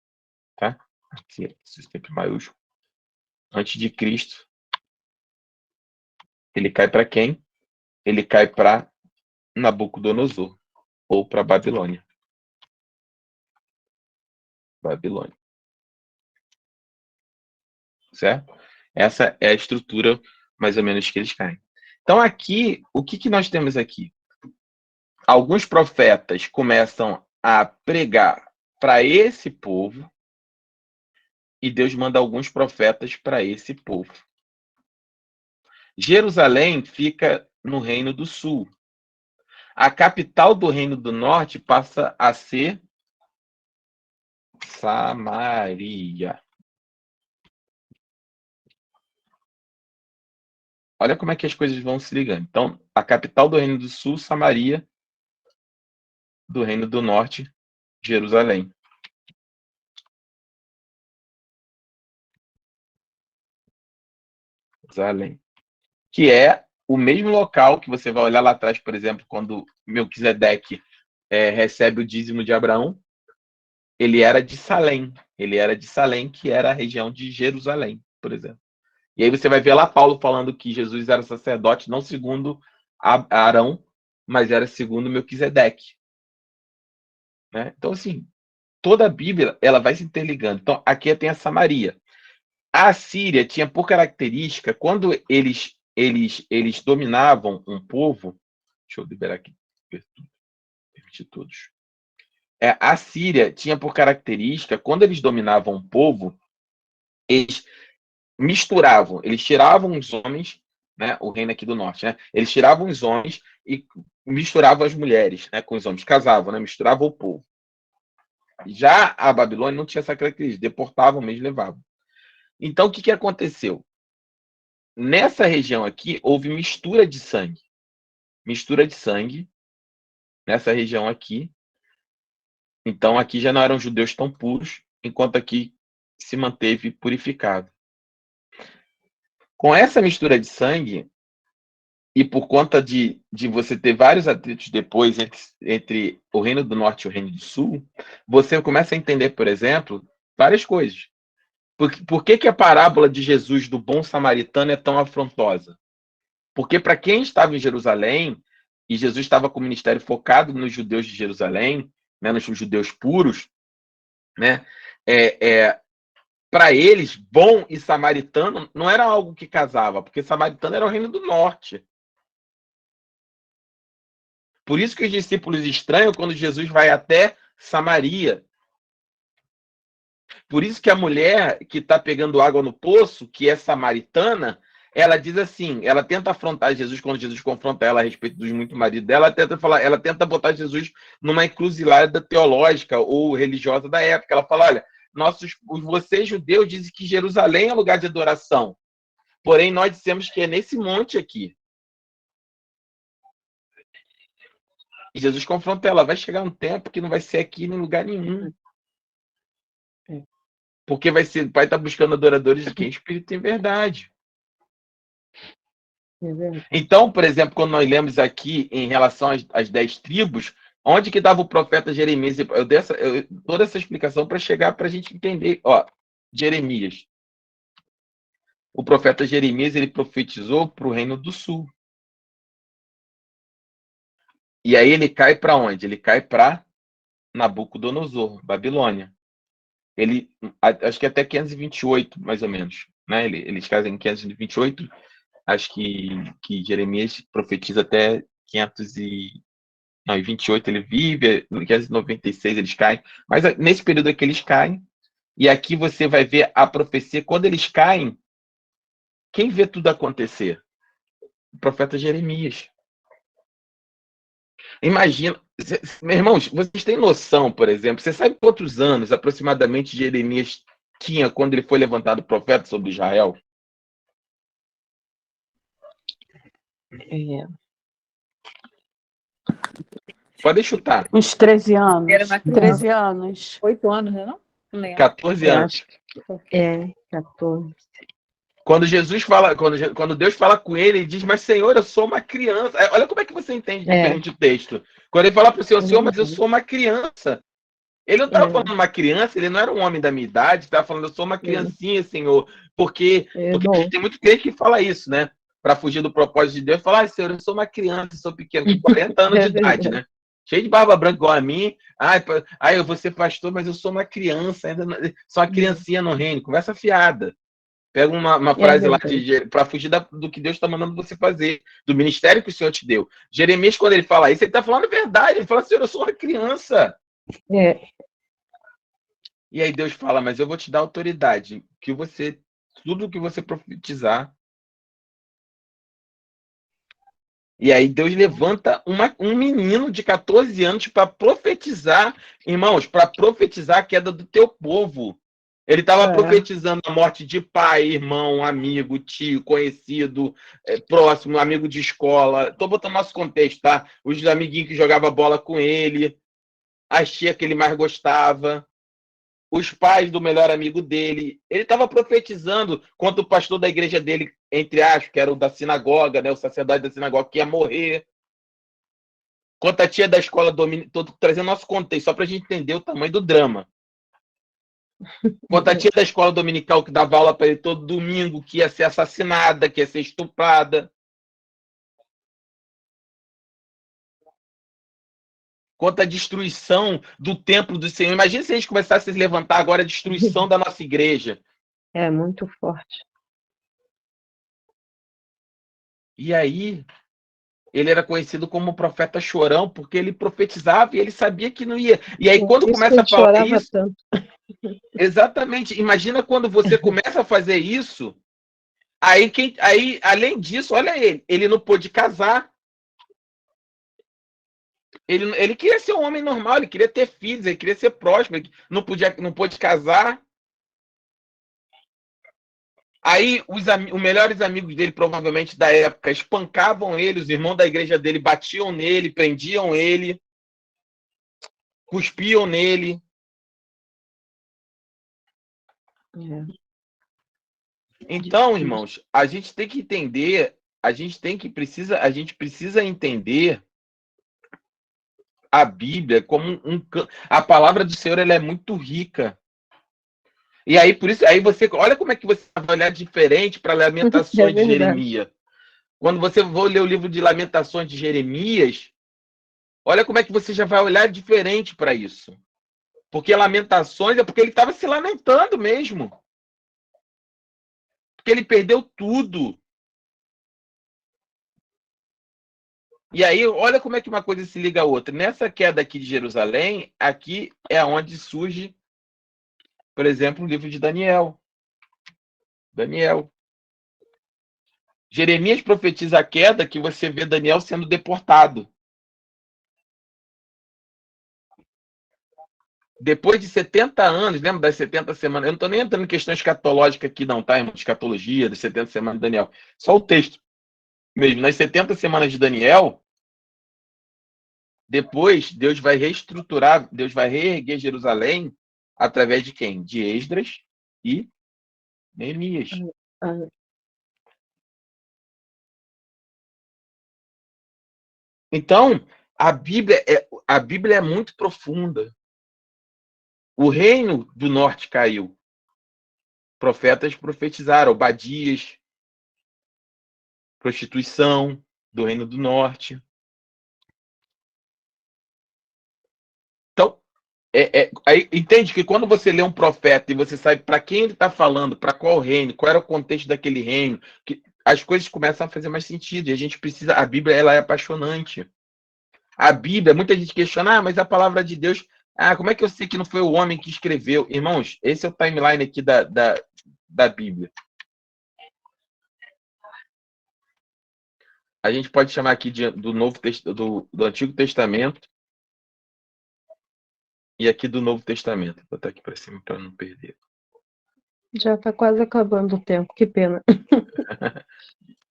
Speaker 1: tá? Aqui, sempre maiúsculo. Antes de Cristo, ele cai para quem? Ele cai para Nabucodonosor, ou para Babilônia. Babilônia. Certo? Essa é a estrutura, mais ou menos, que eles caem. Então, aqui, o que nós temos aqui? Alguns profetas começam a pregar para esse povo, e Deus manda alguns profetas para esse povo. Jerusalém fica no Reino do Sul. A capital do Reino do Norte passa a ser Samaria. Olha como é que as coisas vão se ligando. Então, a capital do Reino do Sul, Samaria, do Reino do Norte, Jerusalém. Jerusalém. Que é o mesmo local que você vai olhar lá atrás, por exemplo, quando Melquisedeque recebe o dízimo de Abraão, ele era de Salém. Ele era de Salém, que era a região de Jerusalém, por exemplo. E aí você vai ver lá Paulo falando que Jesus era sacerdote, não segundo Arão, mas era segundo Melquisedeque. Né? Então, assim, toda a Bíblia ela vai se interligando. Então, aqui tem a Samaria. A Síria tinha por característica, quando eles dominavam um povo, deixa eu liberar aqui, permitir todos. A Síria tinha por característica, quando eles dominavam um povo, eles misturavam, eles tiravam os homens, né, o reino aqui do norte, né, eles tiravam os homens e misturavam as mulheres, né, com os homens, casavam, né, misturavam o povo. Já a Babilônia não tinha essa característica, deportavam mesmo, levavam. Então, o que aconteceu? Nessa região aqui, houve mistura de sangue. Mistura de sangue nessa região aqui. Então, aqui já não eram judeus tão puros, enquanto aqui se manteve purificado. Com essa mistura de sangue, e por conta de você ter vários atritos depois entre o Reino do Norte e o Reino do Sul, você começa a entender, por exemplo, várias coisas. Por que a parábola de Jesus do bom samaritano é tão afrontosa? Porque para quem estava em Jerusalém, e Jesus estava com o ministério focado nos judeus de Jerusalém, né, nos judeus puros, né, para eles, bom e samaritano não era algo que casava, porque samaritano era o Reino do Norte. Por isso que os discípulos estranham quando Jesus vai até Samaria. Por isso que a mulher que está pegando água no poço, que é samaritana, ela diz assim, ela tenta afrontar Jesus quando Jesus confronta ela a respeito dos muitos maridos dela, ela tenta botar Jesus numa encruzilhada teológica ou religiosa da época. Ela fala, olha, vocês judeus dizem que Jerusalém é lugar de adoração, porém nós dissemos que é nesse monte aqui. E Jesus confronta ela, vai chegar um tempo que não vai ser aqui em lugar nenhum. Porque vai estar buscando adoradores de quem? Espírito em verdade. Então, por exemplo, quando nós lemos aqui em relação às 10 tribos, onde que estava o profeta Jeremias? Eu dei toda essa explicação para chegar para a gente entender. Ó, Jeremias. O profeta Jeremias, ele profetizou para o Reino do Sul. E aí ele cai para onde? Ele cai para Nabucodonosor, Babilônia. Ele, acho que até 528, mais ou menos. Né? Eles casam em 528. Acho que Jeremias profetiza até 528 ele vive, em 596 eles caem. Mas nesse período aqui eles caem. E aqui você vai ver a profecia. Quando eles caem, quem vê tudo acontecer? O profeta Jeremias. Imagina, meus irmãos, vocês têm noção, por exemplo, você sabe quantos anos aproximadamente Jeremias tinha quando ele foi levantado profeta sobre Israel? Pode chutar.
Speaker 4: Uns 13 anos.
Speaker 3: Era uma
Speaker 4: 13 anos.
Speaker 3: 8 anos, né? Não lembro.
Speaker 1: 14 anos.
Speaker 4: 14.
Speaker 1: Quando Jesus fala, quando Deus fala com ele, ele diz, mas Senhor, eu sou uma criança. Olha como é que você entende diferente o texto. Quando ele fala para o Senhor, mas eu sou uma criança. Ele não estava falando uma criança, ele não era um homem da minha idade, estava falando, eu sou uma criancinha, Senhor. Porque tem muito crente que fala isso, né? Para fugir do propósito de Deus, fala, Senhor, eu sou uma criança, sou pequeno, com 40 anos de idade, né? Cheio de barba branca igual a mim. Eu vou ser pastor, mas eu sou uma criança, ainda sou uma criancinha no reino. Conversa fiada. Pega uma frase lá para fugir do que Deus está mandando você fazer, do ministério que o Senhor te deu. Jeremias, quando ele fala isso, ele está falando a verdade. Ele fala, Senhor, eu sou uma criança. E aí Deus fala, mas eu vou te dar autoridade, que tudo que você profetizar. E aí Deus levanta um menino de 14 anos para profetizar, irmãos, para profetizar a queda do teu povo. Ele estava profetizando a morte de pai, irmão, amigo, tio, conhecido, próximo, amigo de escola. Estou botando nosso contexto, tá? Os amiguinhos que jogavam bola com ele, a tia que ele mais gostava, os pais do melhor amigo dele. Ele estava profetizando contra o pastor da igreja dele, entre aspas, que era o da sinagoga, né? O sacerdote da sinagoga que ia morrer. Contra a tia da escola dominical, trazendo nosso contexto, só para a gente entender o tamanho do drama. Contra a tia da escola dominical que dava aula para ele todo domingo, que ia ser assassinada, que ia ser estuprada. Contra a destruição do templo do Senhor. Imagina se a gente começasse a se levantar agora a destruição da nossa igreja.
Speaker 2: É muito forte.
Speaker 1: E aí, ele era conhecido como profeta chorão, porque ele profetizava e ele sabia que não ia. E aí, quando começa a falar isso...
Speaker 2: Tanto.
Speaker 1: Exatamente. Imagina quando você começa a fazer isso, aí, além disso, olha ele não pôde casar. Ele queria ser um homem normal, ele queria ter filhos, ele queria ser próspero, não pôde casar. Aí os melhores amigos dele, provavelmente da época, espancavam ele, os irmãos da igreja dele batiam nele, prendiam ele, cuspiam nele. Então, irmãos, a gente tem que entender, a gente precisa entender a Bíblia como a palavra do Senhor, ela é muito rica. E aí, por isso, aí você, olha como é que você vai olhar diferente para Lamentações de Jeremias. Quando você for ler o livro de Lamentações de Jeremias, olha como é que você já vai olhar diferente para isso. Porque Lamentações é porque ele estava se lamentando mesmo. Porque ele perdeu tudo. E aí, olha como é que uma coisa se liga à outra. Nessa queda aqui de Jerusalém, aqui é onde surge, por exemplo, o livro de Daniel. Jeremias profetiza a queda que você vê Daniel sendo deportado. Depois de 70 anos, lembra das 70 semanas? Eu não estou nem entrando em questão escatológica aqui, não, tá? Irmão? Escatologia, das 70 semanas de Daniel. Só o texto mesmo. Nas 70 semanas de Daniel, depois Deus vai reestruturar, Deus vai reerguer Jerusalém através de quem? De Esdras e Neemias. Então, a Bíblia é muito profunda. O reino do norte caiu. Profetas profetizaram, Obadias, prostituição do reino do norte. Então, aí, entende que quando você lê um profeta e você sabe para quem ele está falando, para qual reino, qual era o contexto daquele reino, que as coisas começam a fazer mais sentido. E a gente precisa. A Bíblia, ela é apaixonante. A Bíblia, muita gente questiona, mas a palavra de Deus. Como é que eu sei que não foi o homem que escreveu? Irmãos, esse é o timeline aqui da Bíblia. A gente pode chamar aqui do Antigo Testamento e aqui do Novo Testamento. Vou botar aqui para cima para não perder.
Speaker 4: Já está quase acabando o tempo, que pena.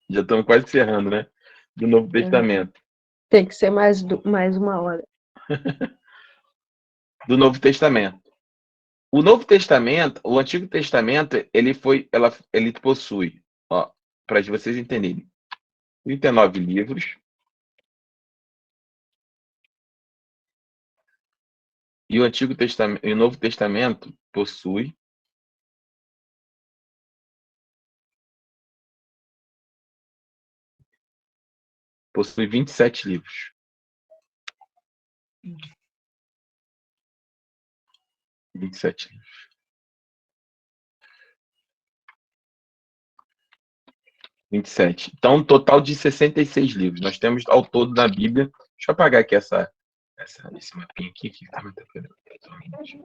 Speaker 1: Já estamos quase encerrando, né? Do Novo Testamento.
Speaker 4: Tem que ser mais uma hora.
Speaker 1: Do Novo Testamento. O Novo Testamento, o Antigo Testamento, ele possui, para vocês entenderem, 39 livros. E o Antigo Testamento, e o Novo Testamento possui 27 livros. 27 livros. 27. Então, um total de 66 livros. Nós temos ao todo na Bíblia. Deixa eu apagar aqui esse mapinha aqui. Que tá muito totalmente.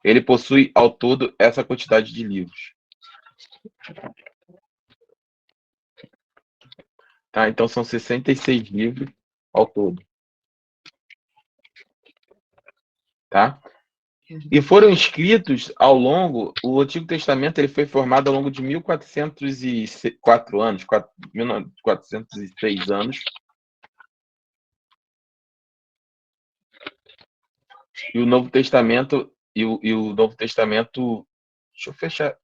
Speaker 1: Ele possui ao todo essa quantidade de livros. Tá? Então, são 66 livros ao todo. Tá? E foram escritos ao longo, o Antigo Testamento ele foi formado ao longo de 1404 anos, 1406 anos. E o Novo Testamento, deixa eu fechar.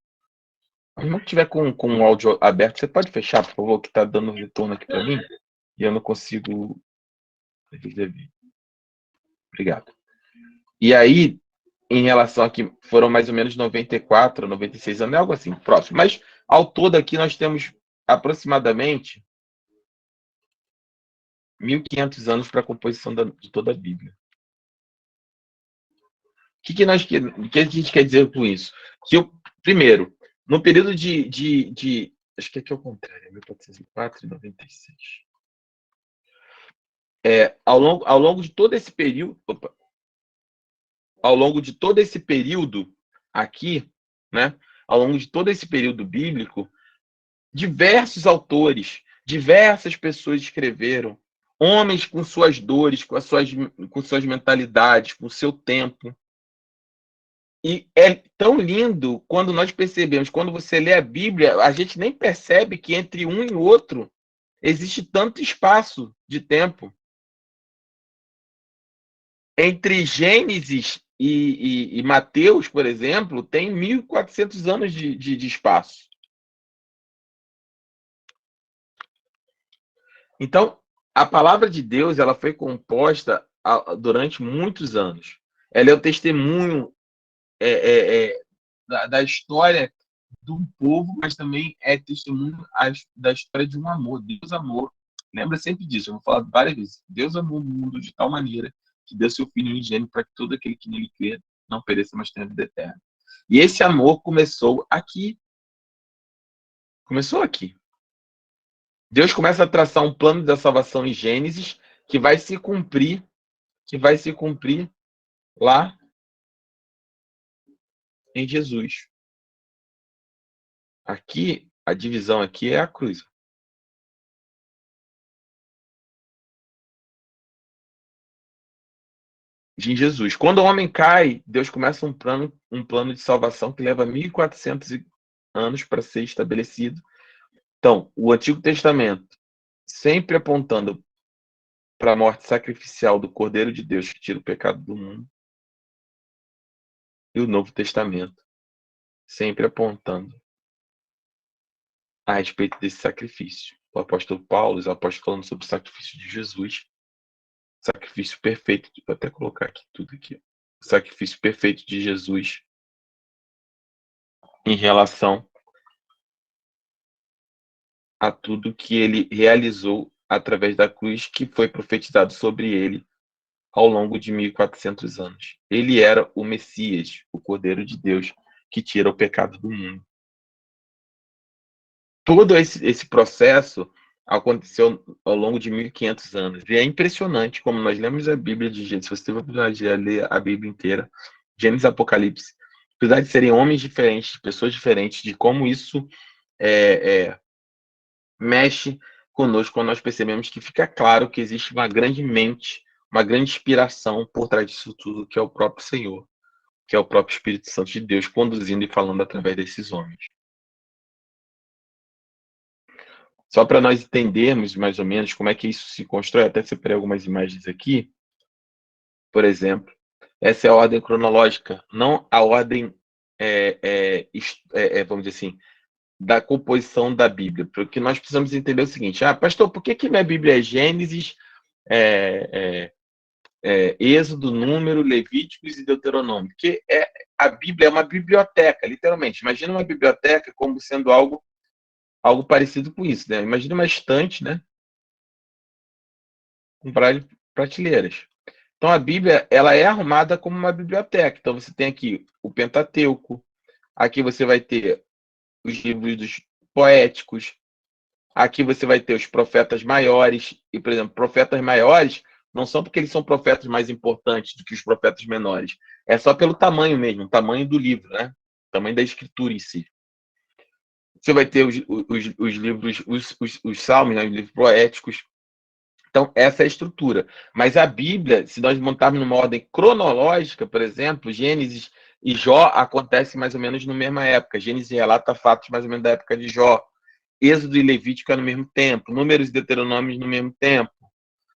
Speaker 1: Se não tiver com o áudio aberto, você pode fechar, por favor, que está dando retorno aqui para mim e eu não consigo ver. Obrigado. E aí, em relação aqui, foram mais ou menos 94, 96 anos, é algo assim, próximo. Mas, ao todo aqui, nós temos aproximadamente 1.500 anos para a composição de toda a Bíblia. O que a gente quer dizer com isso? Primeiro, no período acho que aqui é o contrário, 1404 e 96. Ao longo de todo esse período, aqui, né? Ao longo de todo esse período bíblico, diversos autores, diversas pessoas escreveram Homens com suas dores, com suas mentalidades, com o seu tempo. E é tão lindo quando nós percebemos, quando você lê a Bíblia, a gente nem percebe que entre um e outro existe tanto espaço de tempo. Entre Gênesis e Mateus, por exemplo, tem 1.400 anos de espaço. Então, a palavra de Deus ela foi composta durante muitos anos. Ela é o testemunho da história de um povo, mas também é testemunho da história de um amor. Deus amou. Lembra sempre disso, eu vou falar várias vezes. Deus amou o mundo de tal maneira que deu seu Filho unigênito para que todo aquele que nele crê não pereça, mas tenha vida eterna. E esse amor começou aqui. Começou aqui. Deus começa a traçar um plano da salvação em Gênesis que vai se cumprir lá em Jesus. Aqui, a divisão aqui é a cruz. De Jesus. Quando o homem cai, Deus começa um plano de salvação que leva 1.400 anos para ser estabelecido. Então, o Antigo Testamento sempre apontando para a morte sacrificial do Cordeiro de Deus que tira o pecado do mundo. E o Novo Testamento sempre apontando a respeito desse sacrifício. O apóstolo Paulo, os apóstolos falando sobre o sacrifício de Jesus. Sacrifício perfeito. Vou até colocar aqui tudo aqui. O sacrifício perfeito de Jesus em relação a tudo que ele realizou através da cruz que foi profetizado sobre ele ao longo de 1.400 anos. Ele era o Messias, o Cordeiro de Deus, que tira o pecado do mundo. Todo esse processo aconteceu ao longo de 1.500 anos. E é impressionante como nós lemos a Bíblia de Gênesis. Se você teve a oportunidade de ler a Bíblia inteira, Gênesis e Apocalipse, apesar de serem homens diferentes, pessoas diferentes, de como isso mexe conosco quando nós percebemos que fica claro que existe uma grande mente, uma grande inspiração por trás disso tudo, que é o próprio Senhor, que é o próprio Espírito Santo de Deus conduzindo e falando através desses homens. Só para nós entendermos mais ou menos como é que isso se constrói, até separei algumas imagens aqui, por exemplo, essa é a ordem cronológica, não a ordem, vamos dizer assim, da composição da Bíblia, porque nós precisamos entender o seguinte: pastor, por que minha Bíblia é Gênesis, Êxodo, Número, Levíticos e Deuteronômio? Porque a Bíblia é uma biblioteca, literalmente. Imagina uma biblioteca como sendo algo parecido com isso, né? Imagina uma estante, né? Com prateleiras. Então a Bíblia ela é arrumada como uma biblioteca. Então você tem aqui o Pentateuco, aqui você vai ter os livros dos poéticos, aqui você vai ter os profetas maiores, e, por exemplo, profetas maiores não são porque eles são profetas mais importantes do que os profetas menores, é só pelo tamanho mesmo, o tamanho do livro, né? O tamanho da escritura em si. Você vai ter os livros, os salmos, né? Os livros poéticos. Então, essa é a estrutura. Mas a Bíblia, se nós montarmos numa ordem cronológica, por exemplo, Gênesis e Jó acontecem mais ou menos na mesma época. Gênesis relata fatos mais ou menos da época de Jó. Êxodo e Levítico no mesmo tempo. Números e Deuteronômios no mesmo tempo.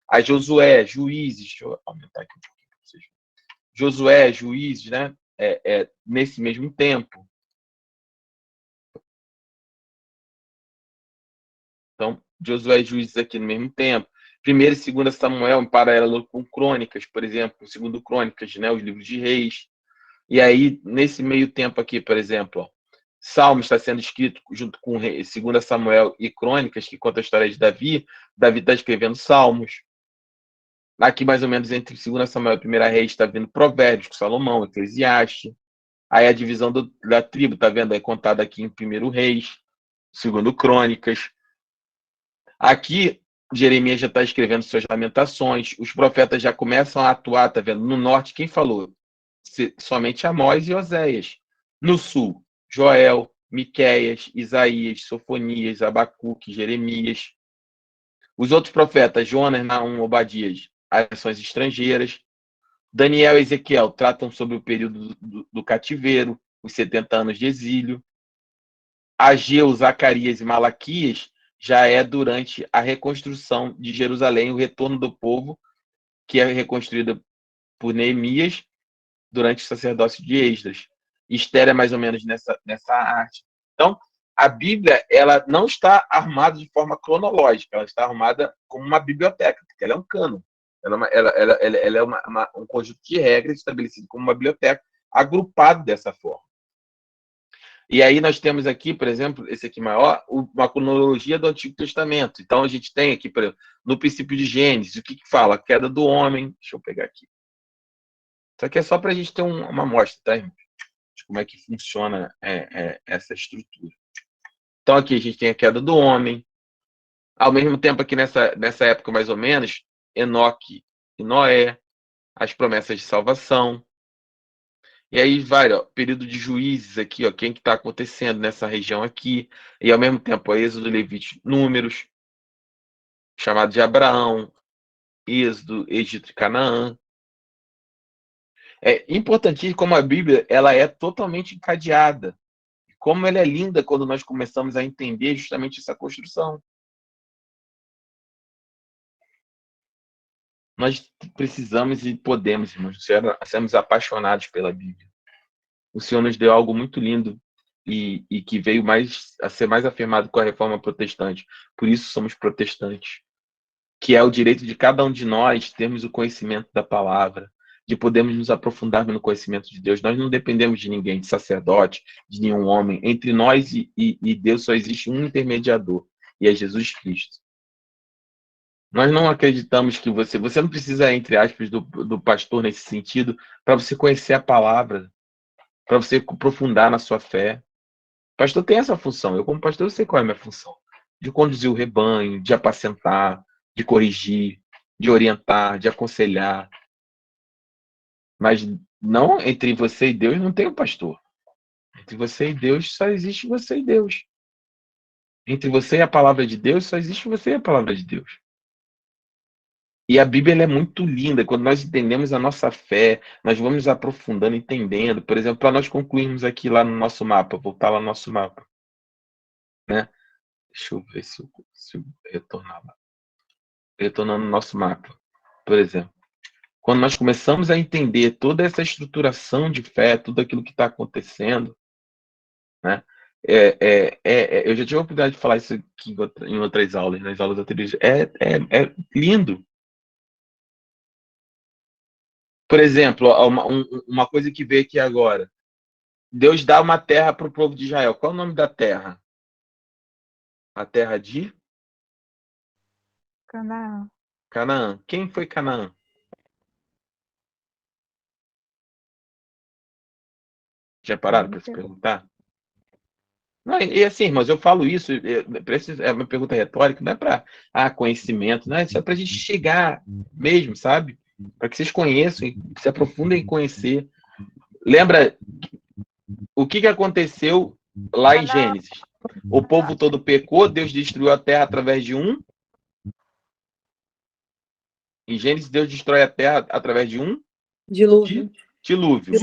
Speaker 1: A Josué, Juízes, deixa eu aumentar aqui um pouquinho para vocês. Josué, Juízes, né? Nesse mesmo tempo. Então, Josué e Juízes aqui no mesmo tempo. 1º e 2 Samuel em paralelo com Crônicas, por exemplo, 2 Crônicas, né? Os livros de Reis. E aí, nesse meio tempo aqui, por exemplo, Salmos está sendo escrito junto com 2 Samuel e Crônicas, que conta a história de Davi. Davi está escrevendo Salmos. Aqui, mais ou menos, entre 2 Samuel e 1 Reis, está vindo Provérbios, com Salomão, Eclesiastes. Aí a divisão da tribo, está vendo? É contada aqui em 1 Reis, 2 Crônicas. Aqui, Jeremias já está escrevendo suas lamentações. Os profetas já começam a atuar, está vendo? No norte, quem falou? Somente Amós e Oséias. No sul, Joel, Miqueias, Isaías, Sofonias, Abacuque, Jeremias. Os outros profetas, Jonas, Naum, Obadias, as nações estrangeiras. Daniel e Ezequiel tratam sobre o período do cativeiro, os 70 anos de exílio. Ageu, Zacarias e Malaquias já é durante a reconstrução de Jerusalém, o retorno do povo, que é reconstruída por Neemias durante o sacerdócio de Esdras. Esther é mais ou menos nessa arte. Então, a Bíblia, ela não está armada de forma cronológica, ela está armada como uma biblioteca, porque ela é um cânon. Ela é um conjunto de regras estabelecido como uma biblioteca, agrupado dessa forma. E aí nós temos aqui, por exemplo, esse aqui maior, uma cronologia do Antigo Testamento. Então, a gente tem aqui, por exemplo, no princípio de Gênesis, o que fala? A queda do homem. Deixa eu pegar aqui. Isso aqui é só para a gente ter uma amostra, tá, irmão? De como é que funciona essa estrutura. Então, aqui a gente tem a queda do homem. Ao mesmo tempo, aqui nessa época, mais ou menos, Enoque e Noé, as promessas de salvação. E aí vai, ó, período de juízes aqui, ó, quem que está acontecendo nessa região aqui. E ao mesmo tempo, ó, Êxodo, Levítico, Números, chamado de Abraão, Êxodo, Egito e Canaã. É importantíssimo como a Bíblia ela é totalmente encadeada. Como ela é linda quando nós começamos a entender justamente essa construção. Nós precisamos e podemos, irmãos, sermos apaixonados pela Bíblia. O Senhor nos deu algo muito lindo e que veio a ser mais afirmado com a Reforma Protestante. Por isso somos protestantes. Que é o direito de cada um de nós termos o conhecimento da palavra, de podermos nos aprofundar no conhecimento de Deus. Nós não dependemos de ninguém, de sacerdote, de nenhum homem. Entre nós e Deus só existe um intermediador, e é Jesus Cristo. Nós não acreditamos que você não precisa, entre aspas, do pastor nesse sentido, para você conhecer a palavra, para você aprofundar na sua fé. O pastor tem essa função. Eu, como pastor, eu sei qual é a minha função. De conduzir o rebanho, de apacentar, de corrigir, de orientar, de aconselhar. Mas não entre você e Deus não tem o pastor. Entre você e Deus só existe você e Deus. Entre você e a palavra de Deus só existe você e a palavra de Deus. E a Bíblia ela é muito linda. Quando nós entendemos a nossa fé, nós vamos aprofundando, entendendo. Por exemplo, para nós concluirmos aqui lá no nosso mapa, voltar lá no nosso mapa. Né? Deixa eu ver se eu retornar lá. Retornando no nosso mapa, por exemplo. Quando nós começamos a entender toda essa estruturação de fé, tudo aquilo que está acontecendo, né? Eu já tive a oportunidade de falar isso aqui em outras aulas, nas aulas anteriores. É lindo. Por exemplo, uma coisa que veio aqui agora. Deus dá uma terra para o povo de Israel. Qual é o nome da terra? A terra de?
Speaker 2: Canaã.
Speaker 1: Canaã. Quem foi Canaã? Já pararam para se perguntar? Não, e assim, irmãos, eu falo isso, é uma pergunta retórica, não é para conhecimento, não é só para a gente chegar mesmo, sabe? Para que vocês conheçam e se aprofundem em conhecer. Lembra o que aconteceu lá em Gênesis? O povo todo pecou, Deus destruiu a terra através de um. Em Gênesis, Deus destrói a terra através de um
Speaker 3: Dilúvio.
Speaker 1: dilúvio.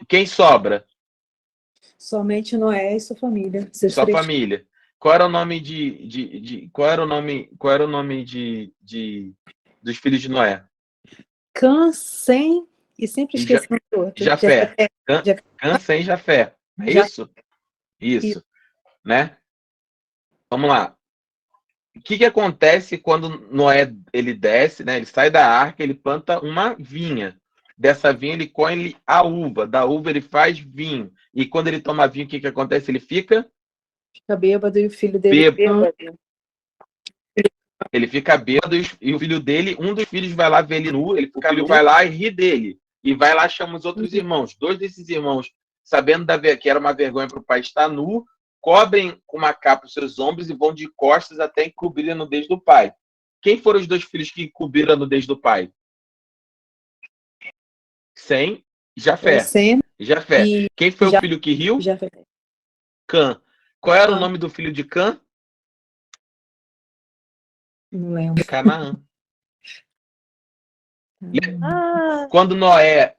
Speaker 1: Quem sobra?
Speaker 3: Somente Noé e sua família.
Speaker 1: Sua família. Qual era o nome qual era o nome dos filhos de Noé?
Speaker 3: Cã, Sem e sempre esqueci o outro.
Speaker 1: Jafé. Cã, Sem e Jafé. É isso? Isso. Né? Vamos lá. O que acontece quando Noé ele desce, né? Ele sai da arca, ele planta uma vinha. Dessa vinha ele colhe a uva. Da uva ele faz vinho. E quando ele toma vinho, o que acontece? Ele fica
Speaker 3: bêbado e o filho dele
Speaker 2: Bêbado.
Speaker 1: Ele fica bêbado e o filho dele, um dos filhos vai lá ver ele nu, o filho vai lá e ri dele. E vai lá, chama os outros irmãos. Dois desses irmãos, sabendo que era uma vergonha para o pai estar nu, cobrem com uma capa os seus ombros e vão de costas até encobrir a nudez do pai. Quem foram os dois filhos que encobriram a nudez do pai? Sem Jafé. Jafé. Quem foi o filho que riu?
Speaker 3: Jafé.
Speaker 1: Cã. Qual era o nome do filho de Cã?
Speaker 5: Não lembro.
Speaker 1: Canaã.
Speaker 3: Ah,
Speaker 1: Quando Noé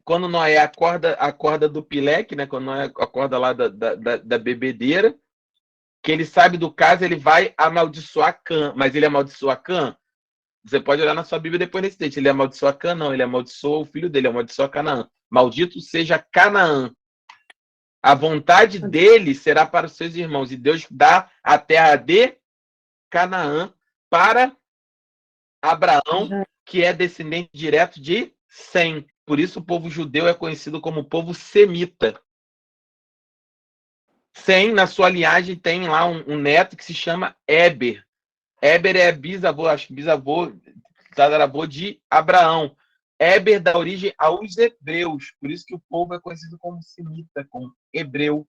Speaker 1: acorda do pileque, né? Quando Noé acorda lá da bebedeira, que ele sabe do caso, ele vai amaldiçoar Cã. Mas ele amaldiçoa Cã? Você pode olhar na sua Bíblia depois nesse texto. Ele amaldiçoa Cã? Não, ele amaldiçoa o filho dele, amaldiçoa Canaã. Maldito seja Canaã. A vontade dele será para os seus irmãos. E Deus dá a terra de Canaã para Abraão, que é descendente direto de Sem. Por isso o povo judeu é conhecido como povo semita. Sem, na sua linhagem, tem lá um neto que se chama Éber. Éber é bisavô, acho que bisavô, tataravô de Abraão. Éber dá origem aos hebreus. Por isso que o povo é conhecido como semita, como hebreu.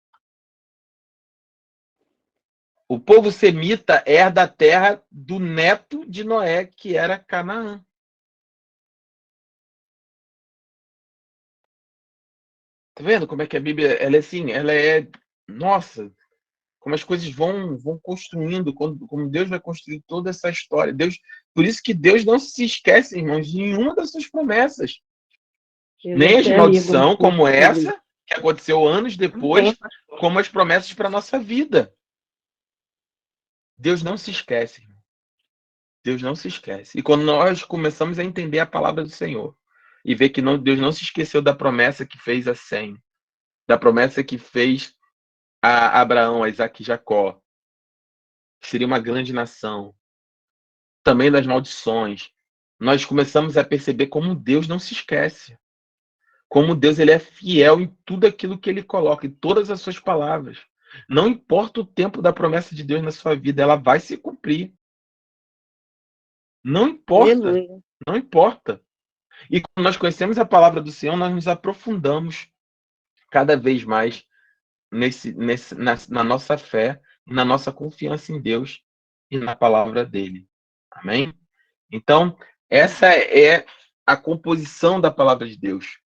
Speaker 1: O povo semita herda a terra do neto de Noé, que era Canaã. Tá vendo como é que a Bíblia, ela é assim, ela é, nossa, como as coisas vão construindo, como Deus vai construir toda essa história. Por isso que Deus não se esquece, irmãos, de nenhuma das suas promessas. Nem as de maldição, como essa, que aconteceu anos depois, como as promessas para a nossa vida. Deus não se esquece, irmão. Deus não se esquece. E quando nós começamos a entender a palavra do Senhor e ver que Deus não se esqueceu da promessa que fez a Sem, da promessa que fez a Abraão, a Isaac e Jacó, que seria uma grande nação, também das maldições, nós começamos a perceber como Deus não se esquece, como Deus ele é fiel em tudo aquilo que ele coloca, em todas as suas palavras. Não importa o tempo da promessa de Deus na sua vida, ela vai se cumprir. Não importa,
Speaker 3: aleluia.
Speaker 1: não importa. E quando nós conhecemos a palavra do Senhor, nós nos aprofundamos cada vez mais na nossa fé, na nossa confiança em Deus e na palavra dele. Amém? Então, essa é a composição da palavra de Deus.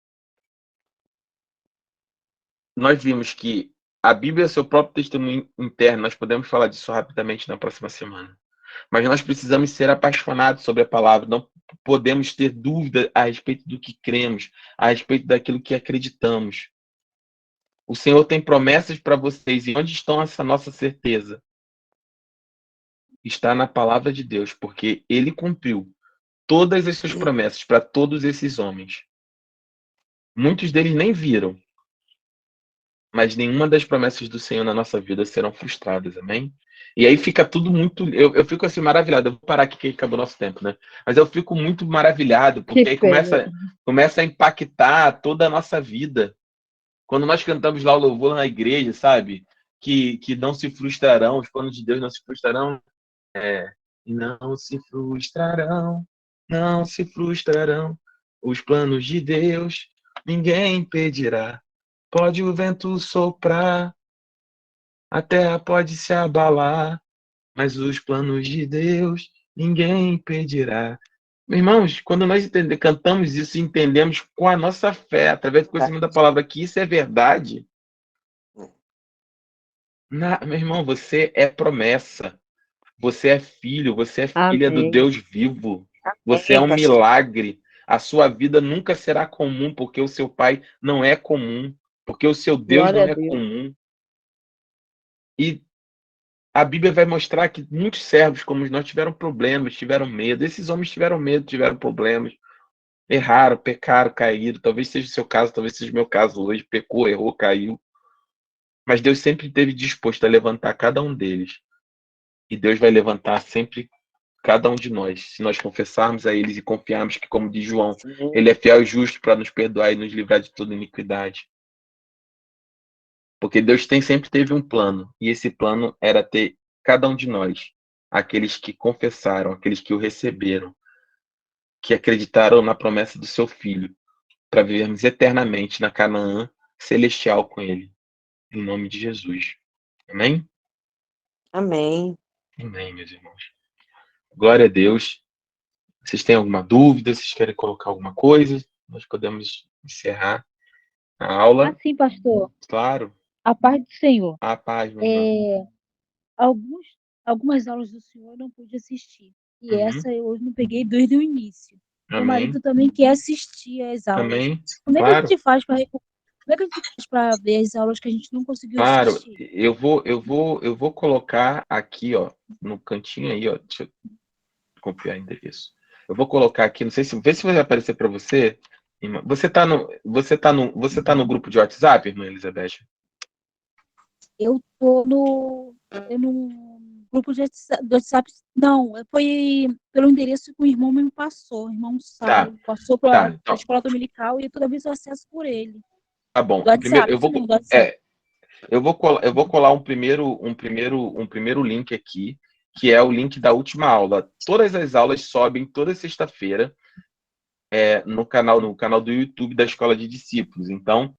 Speaker 1: Nós vimos que a Bíblia é seu próprio testemunho interno, nós podemos falar disso rapidamente na próxima semana. Mas nós precisamos ser apaixonados sobre a palavra, não podemos ter dúvida a respeito do que cremos, a respeito daquilo que acreditamos. O Senhor tem promessas para vocês, e onde está essa nossa certeza? Está na palavra de Deus, porque ele cumpriu todas as suas promessas para todos esses homens. Muitos deles nem viram, mas nenhuma das promessas do Senhor na nossa vida serão frustradas, amém? E aí fica tudo muito. Eu fico assim maravilhado. Eu vou parar aqui que acabou o nosso tempo, né? Mas eu fico muito maravilhado, porque aí começa a impactar toda a nossa vida. Quando nós cantamos lá o louvor na igreja, sabe? Que não se frustrarão, os planos de Deus não se frustrarão. Não se frustrarão, não se frustrarão. Os planos de Deus ninguém impedirá. Pode o vento soprar, a terra pode se abalar, mas os planos de Deus ninguém impedirá. Irmãos, quando nós cantamos isso e entendemos com a nossa fé, através do conhecimento da palavra, que isso é verdade, meu irmão, você é promessa. Você é filho, você é filha do Deus vivo. Você é um milagre. A sua vida nunca será comum, porque o seu pai não é comum, porque o seu Deus não é comum. E a Bíblia vai mostrar que muitos servos, como nós, tiveram problemas, tiveram medo. Esses homens tiveram medo, tiveram problemas. Erraram, pecaram, caíram. Talvez seja o seu caso, talvez seja o meu caso hoje. Pecou, errou, caiu. Mas Deus sempre esteve disposto a levantar cada um deles. E Deus vai levantar sempre cada um de nós, se nós confessarmos a eles e confiarmos que, como diz João, ele é fiel e justo para nos perdoar e nos livrar de toda iniquidade. Porque Deus sempre teve um plano, e esse plano era ter cada um de nós, aqueles que confessaram, aqueles que o receberam, que acreditaram na promessa do seu Filho, para vivermos eternamente na Canaã celestial com ele. Em nome de Jesus. Amém?
Speaker 3: Amém.
Speaker 1: Amém, meus irmãos. Glória a Deus. Vocês têm alguma dúvida? Vocês querem colocar alguma coisa? Nós podemos encerrar a aula.
Speaker 5: Sim, pastor.
Speaker 1: Claro.
Speaker 5: A paz do Senhor.
Speaker 1: A paz, meu irmão.
Speaker 5: Algumas aulas do senhor eu não pude assistir. E essa eu não peguei desde o início. Meu
Speaker 1: Amém.
Speaker 5: marido também quer assistir às aulas.
Speaker 1: Amém.
Speaker 5: Como é que a
Speaker 1: Claro.
Speaker 5: gente faz para como é que a gente faz para ver as aulas que a gente não conseguiu
Speaker 1: Claro,
Speaker 5: assistir?
Speaker 1: eu vou colocar aqui, ó, no cantinho aí, ó. Deixa eu copiar o endereço. Eu vou colocar aqui, não sei se, vê se vai aparecer para você. Irmã. Você tá no grupo de WhatsApp, irmã Elizabeth?
Speaker 5: Eu tô no grupo de do WhatsApp. Não, foi pelo endereço que o irmão me passou. O irmão
Speaker 1: Tá,
Speaker 5: passou
Speaker 1: tá.
Speaker 5: para a
Speaker 1: Então,
Speaker 5: escola dominical e toda vez eu acesso por ele.
Speaker 1: tá bom.
Speaker 5: Do
Speaker 1: Primeiro,
Speaker 5: WhatsApp,
Speaker 1: eu vou,
Speaker 5: sim, do WhatsApp.
Speaker 1: eu vou colar um primeiro link aqui, que é o link da última aula. Todas as aulas sobem toda sexta-feira no canal do YouTube da Escola de Discípulos. Então,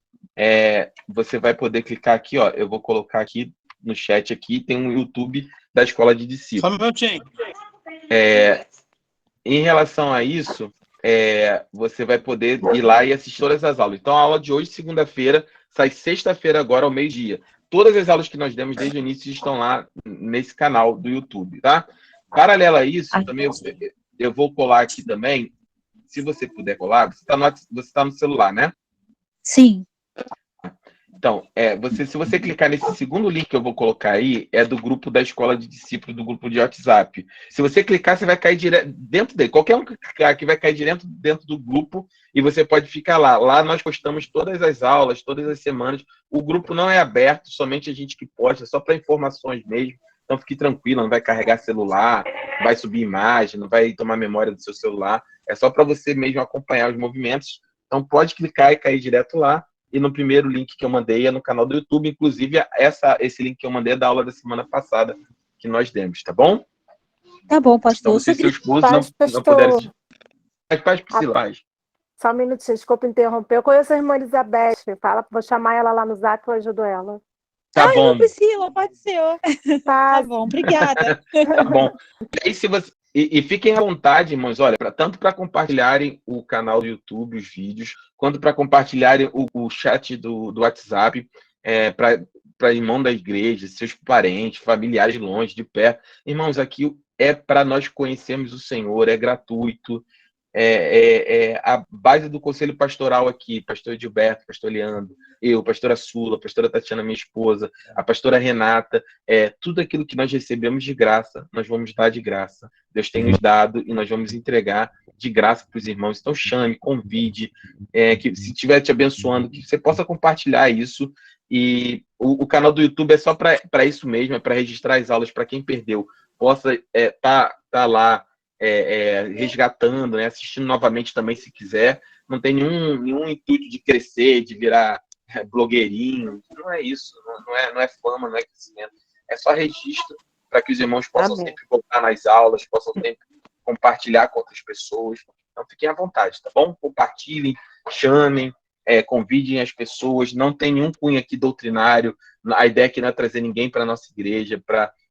Speaker 1: você vai poder clicar aqui, ó. Eu vou colocar aqui no chat aqui, tem um YouTube da Escola de Discípulos.
Speaker 6: Só um minutinho.
Speaker 1: Em relação a isso, você vai poder ir lá e assistir todas as aulas. Então, a aula de hoje, segunda-feira, sai sexta-feira agora ao meio-dia. Todas as aulas que nós demos desde o início estão lá nesse canal do YouTube, tá? Paralelo a isso, também eu vou colar aqui também, se você puder colar, você tá no celular, né?
Speaker 5: Sim.
Speaker 1: Então, se você clicar nesse segundo link que eu vou colocar aí, é do grupo da Escola de Discípulos, do grupo de WhatsApp. Se você clicar, você vai cair direto dentro dele. Qualquer um que clicar aqui vai cair direto dentro do grupo e você pode ficar lá. Lá nós postamos todas as aulas, todas as semanas. O grupo não é aberto, somente a gente que posta, só para informações mesmo. Então fique tranquilo, não vai carregar celular, não vai subir imagem, não vai tomar memória do seu celular. É só para você mesmo acompanhar os movimentos. Então pode clicar e cair direto lá. E no primeiro link que eu mandei é no canal do YouTube. Inclusive, esse link que eu mandei é da aula da semana passada que nós demos, tá bom?
Speaker 5: Tá bom, pastor.
Speaker 1: Então, se seu esposo não
Speaker 2: pastor.
Speaker 1: puder assistir. Faz, Priscila, faz.
Speaker 2: Só um minutinho, desculpa interromper. Eu conheço a irmã Elizabeth. Vou chamar ela lá no Zap, eu ajudo ela.
Speaker 1: Tá bom.
Speaker 5: Priscila, pode ser. Tá bom, obrigada.
Speaker 1: Tá bom. E aí, fiquem à vontade, irmãos, olha, tanto para compartilharem o canal do YouTube, os vídeos, quanto para compartilharem o chat do WhatsApp, para irmão da igreja, seus parentes, familiares de longe, de perto. Irmãos, aqui é para nós conhecermos o Senhor, é gratuito. A base do conselho pastoral aqui, pastor Gilberto, pastor Leandro, eu, pastora Sula, pastora Tatiana, minha esposa, a pastora Renata, tudo aquilo que nós recebemos de graça, nós vamos dar de graça. Deus tem nos dado e nós vamos entregar de graça para os irmãos. Então chame, convide, que se estiver te abençoando, que você possa compartilhar isso. E o canal do YouTube é só para isso mesmo, é para registrar as aulas para quem perdeu, possa tá lá resgatando, né, assistindo novamente também se quiser. Não tem nenhum intuito de crescer, de virar blogueirinho. Não é isso, não é fama, não é crescimento. É só registro para que os irmãos possam sempre voltar nas aulas, possam sempre compartilhar com outras pessoas. Então fiquem à vontade, tá bom? Compartilhem, chamem, convidem as pessoas. Não tem nenhum cunho aqui doutrinário. A ideia aqui não é trazer ninguém para a nossa igreja.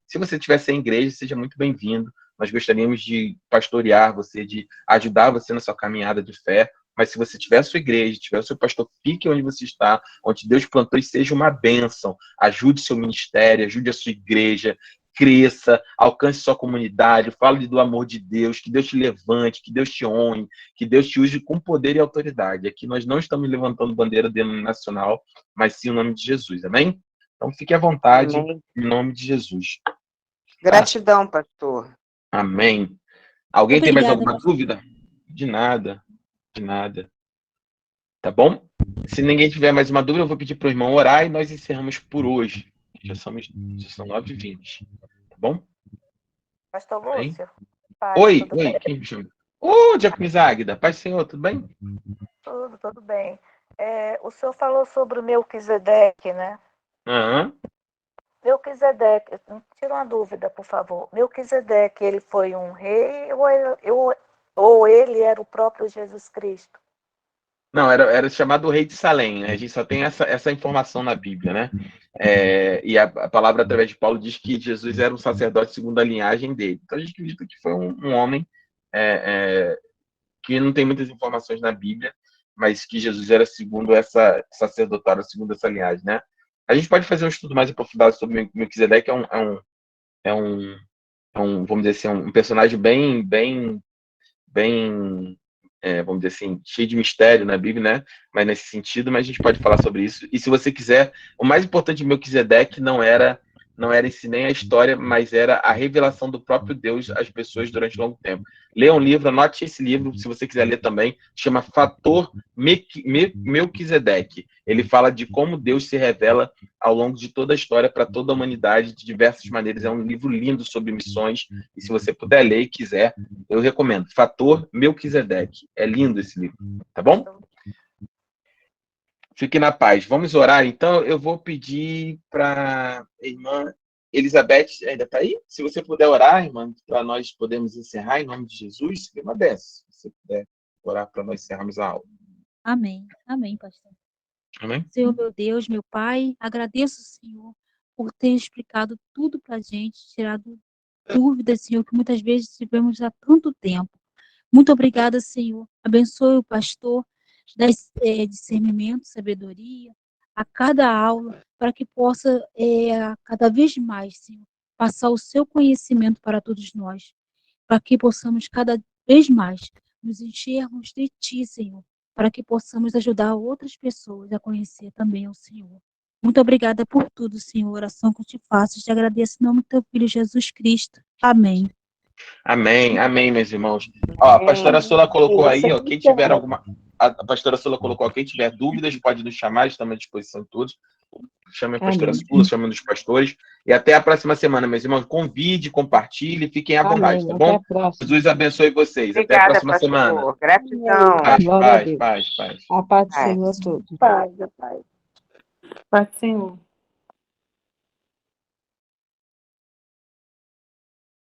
Speaker 1: Se você estiver sem igreja, seja muito bem-vindo. Nós gostaríamos de pastorear você, de ajudar você na sua caminhada de fé. Mas se você tiver a sua igreja, tiver o seu pastor, fique onde você está, onde Deus plantou, e seja uma bênção. Ajude seu ministério, ajude a sua igreja, cresça, alcance sua comunidade, fale do amor de Deus, que Deus te levante, que Deus te honre, que Deus te use com poder e autoridade. Aqui nós não estamos levantando bandeira denominacional, mas sim o nome de Jesus, amém? Então fique à vontade, amém. Em nome de Jesus.
Speaker 7: Gratidão, pastor.
Speaker 1: Amém. Alguém
Speaker 5: Obrigada,
Speaker 1: tem mais alguma dúvida? De nada. Tá bom? Se ninguém tiver mais uma dúvida, eu vou pedir para o irmão orar e nós encerramos por hoje. Já são 9h20. Tá bom?
Speaker 2: Pastor
Speaker 1: Bem?
Speaker 2: Lúcio.
Speaker 1: Oi, quem me chama? Diácono Águida, paz do Senhor, tudo bem?
Speaker 2: Tudo bem. O senhor falou sobre o Melquisedeque, né?
Speaker 1: Aham.
Speaker 2: Melquisedeque, tira uma dúvida, por favor. Melquisedeque, ele foi um rei ou ele era o próprio Jesus Cristo?
Speaker 1: Não, era chamado rei de Salém, né? A gente só tem essa informação na Bíblia, né? E a palavra, através de Paulo, diz que Jesus era um sacerdote segundo a linhagem dele. Então a gente acredita que foi um homem que não tem muitas informações na Bíblia, mas que Jesus era segundo essa sacerdotário, segundo essa linhagem, né? A gente pode fazer um estudo mais aprofundado sobre Melquisedeque, é vamos dizer assim, um personagem bem, vamos dizer assim, cheio de mistério na Bíblia, né? Mas nesse sentido, mas a gente pode falar sobre isso. E se você quiser, o mais importante de Melquisedeque não era esse nem a história, mas era a revelação do próprio Deus às pessoas durante longo tempo. Leia um livro, anote esse livro, se você quiser ler também, chama Fator Melquisedeque. Ele fala de como Deus se revela ao longo de toda a história para toda a humanidade, de diversas maneiras. É um livro lindo sobre missões, e se você puder ler e quiser, eu recomendo. Fator Melquisedeque. É lindo esse livro, tá bom? Fique na paz. Vamos orar, então. Eu vou pedir para a irmã Elizabeth, ainda está aí? Se você puder orar, irmã, para nós podermos encerrar, em nome de Jesus, seria uma dessas. Se você puder orar para nós encerrarmos a aula.
Speaker 5: Amém. Amém, pastor.
Speaker 1: Amém?
Speaker 5: Senhor, meu Deus, meu Pai, agradeço, Senhor, por ter explicado tudo para a gente, tirado dúvidas, Senhor, que muitas vezes tivemos há tanto tempo. Muito obrigada, Senhor. Abençoe o pastor, dá discernimento, sabedoria a cada aula, para que possa, cada vez mais, Senhor, passar o seu conhecimento para todos nós, para que possamos cada vez mais nos enchermos de Ti, Senhor, para que possamos ajudar outras pessoas a conhecer também o Senhor. Muito obrigada por tudo, Senhor. Oração que eu te faço. Te agradeço em nome do Teu Filho Jesus Cristo. Amém.
Speaker 1: Amém, amém, meus irmãos. Ó, a pastora Sula colocou aí, ó, quem tiver alguma... A pastora Sula colocou, quem tiver dúvidas, pode nos chamar, estamos à disposição de todos. Chame a pastora Sula, chame os pastores. E até a próxima semana, meus irmãos. Convide, compartilhe, fiquem à vontade, tá bom? Jesus abençoe vocês.
Speaker 7: Obrigada,
Speaker 1: até a próxima
Speaker 7: pastor.
Speaker 1: semana.
Speaker 7: Gratidão.
Speaker 1: Paz.
Speaker 4: A paz do Senhor a todos.
Speaker 3: Paz, a paz. Paz do Senhor.